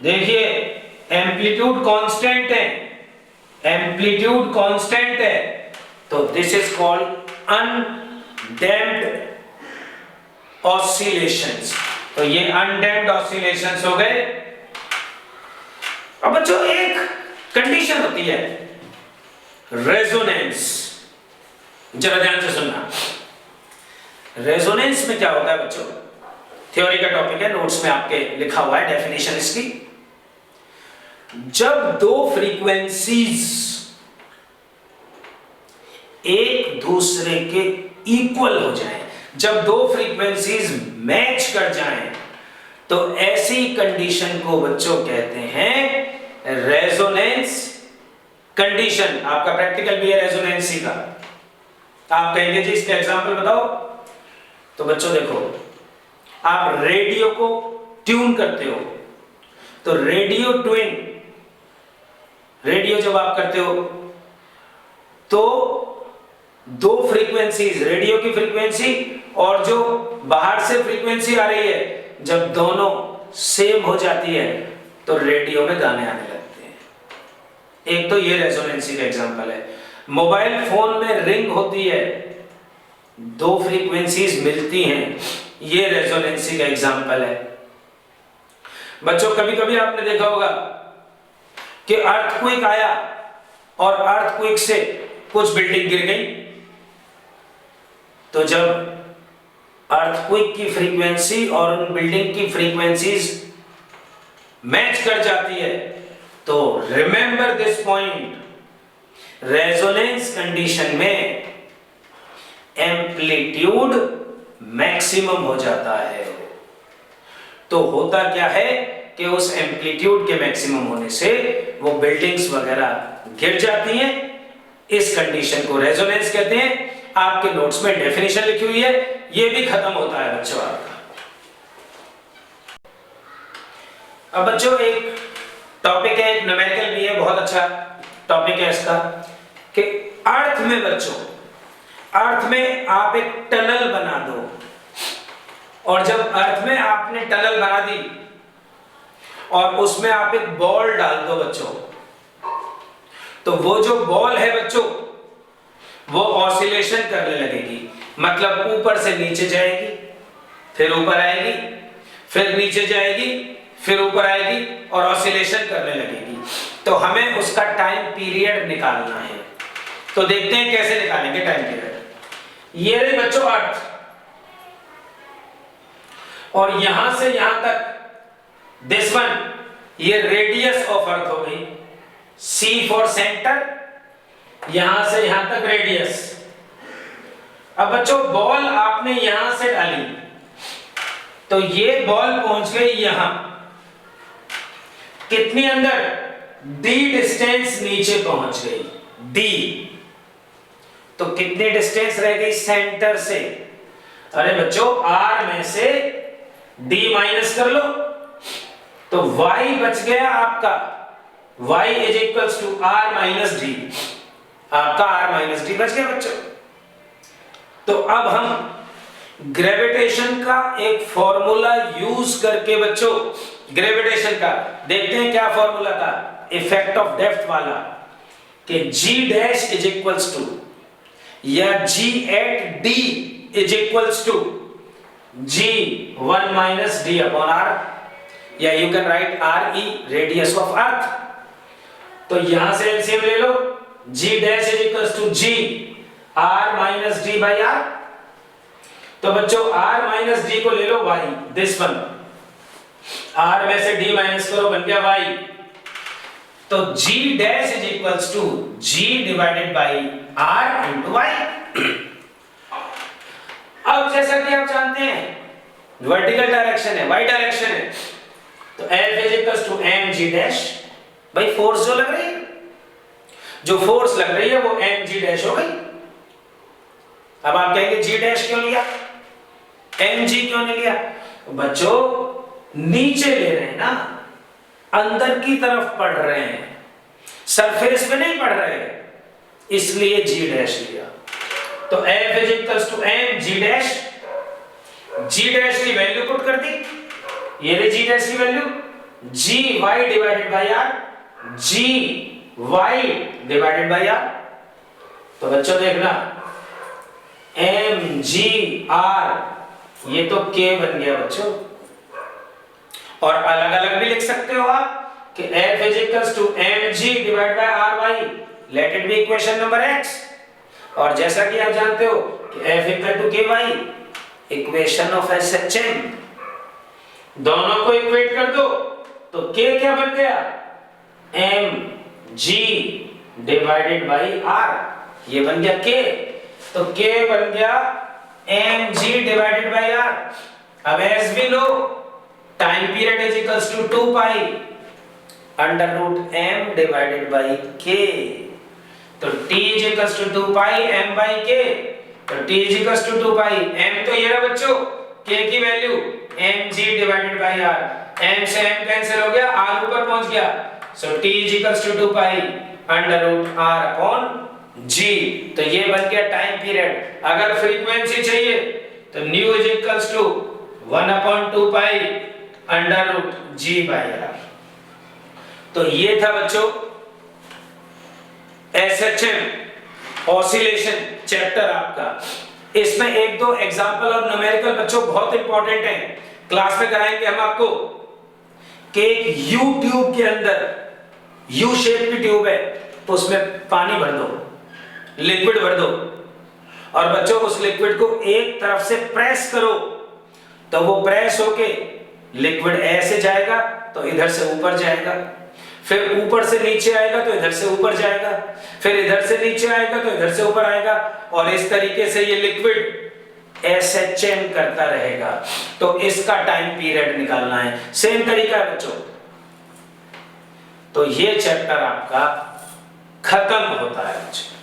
देखिए एम्पलीट्यूड कांस्टेंट है, एम्पलीट्यूड कांस्टेंट है, तो this is called undamped oscillations. तो ये अनडैम्प्ड ऑसिलेशंस हो गए। अब बच्चों एक कंडीशन होती है रेजोनेंस, जरा ध्यान से सुनना। रेजोनेंस में क्या होता है बच्चों, थ्योरी का टॉपिक है, नोट्स में आपके लिखा हुआ है डेफिनेशन इसकी। जब दो फ्रीक्वेंसीज एक दूसरे के इक्वल हो जाएं, जब दो फ्रीक्वेंसीज मैच कर जाएं, तो ऐसी कंडीशन को बच्चों कहते हैं रेजोनेंस कंडीशन। आपका प्रैक्टिकल भी है रेजोनेंसी का। आप कहेंगे जी इसके एग्जांपल बताओ, तो बच्चों देखो आप रेडियो को ट्यून करते हो, तो रेडियो ट्यून, रेडियो जब आप करते हो तो दो फ्रीक्वेंसीज, रेडियो की फ्रीक्वेंसी और जो बाहर से फ्रीक्वेंसी आ रही है, जब दोनों सेम हो जाती है तो रेडियो में गाने आने लगते हैं। एक तो ये रेजोनेंसी का एग्जांपल है। मोबाइल फोन में रिंग होती है, दो फ्रीक्वेंसीज मिलती हैं, ये रेजोनेंसी का एग्जांपल है। बच्चों कभी कभी आपने देखा होगा कि अर्थक्वेक आया और अर्थक्वेक से कुछ बिल्डिंग गिर गई, तो जब अर्थक्वेक की फ्रीक्वेंसी और उन बिल्डिंग की फ्रीक्वेंसीज मैच कर जाती है, तो remember this point, resonance condition में एम्पलीट्यूड मैक्सिमम हो जाता है। तो होता क्या है कि उस एम्पलीट्यूड के मैक्सिमम होने से वो बिल्डिंग्स वगैरह गिर जाती हैं। इस कंडीशन को रेजोनेंस कहते हैं। आपके नोट्स में डेफिनेशन लिखी हुई है, ये भी खत्म होता है बच्चों आपका। अब बच्चों एक टॉपिक है, एक न्यूमेरिकल भी है, बहुत अच्छा टॉपिक है इसका, कि अर्थ में बच्चों, अर्थ में आप एक टनल बना दो, और जब अर्थ में आपने टनल बना दी और उसमें आप एक बॉल डाल दो बच्चों, तो वो जो बॉल है बच्चों वो ऑसिलेशन करने लगेगी, मतलब ऊपर से नीचे जाएगी, फिर ऊपर आएगी, फिर नीचे जाएगी, फिर ऊपर आएगी और ऑसिलेशन करने लगेगी। तो हमें उसका टाइम पीरियड निकालना है। तो देखते हैं कैसे निकालेंगे टाइम पीरियड। ये रही बच्चों अर्थ, और यहां से यहां तक दिस वन, ये रेडियस ऑफ अर्थ हो गई, C फॉर सेंटर, यहां से यहां तक रेडियस। अब बच्चों बॉल आपने यहां से डाली, तो ये बॉल पहुंच गई यहां, कितनी अंदर, D डिस्टेंस नीचे पहुंच गई, D। तो कितनी डिस्टेंस रह गई सेंटर से, अरे बच्चों R में से D माइनस कर लो, तो Y बच गया आपका, y is equals to r minus d, आपका r माइनस डी बच गया बच्चों। तो अब हम ग्रेविटेशन का एक फॉर्मूला यूज करके बच्चों, ग्रेविटेशन का देखते हैं क्या फॉर्मूला था, इफेक्ट ऑफ डेप्थ वाला, कि g dash is equals to, या g at d is equals to g1 minus d upon r, या you can write r e radius of Earth. तो यहां से एलसीएम ले लो, g dash is equals to g r minus d by r। तो बच्चों r minus d को ले लो y, दिस वन, r में से d माइनस करो, बन गया y। तो g dash is equals to g divided by r into y। अब जैसा कि आप जानते हैं वर्टिकल डायरेक्शन है, y डायरेक्शन है, तो f is equals to mg dash, भाई फोर्स जो लग रही है, जो फोर्स लग रही है वो mg डैश हो गई। अब आप कहेंगे g डैश क्यों लिया, mg क्यों नहीं लिया, तो बच्चों नीचे ले रहे हैं ना, अंदर की तरफ पढ़ रहे हैं, सरफेस पे नहीं पढ़ रहे हैं, इसलिए g डैश लिया। तो f is equals to mg dash, g dash की वैल्यू पुट कर दी, ये रही g डैश की value, gy divided by r, gy divided by r। तो बच्चों देखना mgr, ये तो k बन गया बच्चों, और अलग अलग भी लिख सकते हो आप कि f is equals to mg divide by ry, let it be equation number x। और जैसा कि आप जानते हो कि f equal to ky, equation of SHM, दोनों को इक्वेट कर दो, तो k क्या बन गया, mg डिवाइडेड बाई r, ये बन गया k। तो k बन गया mg डिवाइडेड बाई r। अब एस भी लो, time period is equals to 2 pi under root m divided by k। तो t is equals to 2 pi m by k, तो t is equals to 2 pi m, तो ये रहा बच्चों k की value mg divided by r, m से m cancel हो गया, r ऊपर पहुंच गया, so t is equals to 2 pi under root r upon g। तो ये बन गया टाइम पीरियड। अगर फ्रीक्वेंसी चाहिए तो nu is equals to 1 upon 2 pi under root g by r। तो ये था बच्चों SHM ऑसिलेशन चैप्टर आपका। इसमें एक दो एग्जांपल और न्यूमेरिकल बच्चों बहुत इंपॉर्टेंट हैं, क्लास में कराएंगे हम आपको, कि एक यू ट्यूब के अंदर, यू शेप की ट्यूब है, उसमें पानी भर दो, लिक्विड भर दो, और बच्चों उस लिक्विड को एक तरफ से प्रेस करो, तो वो प्रेस होके लिक्विड ऐसे जाएगा तो इधर से ऊपर जाएगा, फिर ऊपर से नीचे आएगा तो इधर से ऊपर जाएगा, फिर इधर से नीचे आएगा तो इधर से ऊपर आएगा, और इस तरीके से ये लिक्विड SHM करता रहेगा। तो इसका टाइम पीरियड निकालना है, सेम तरीका है बच्चों। तो ये चैप्टर आपका खत्म होता है बच्चों।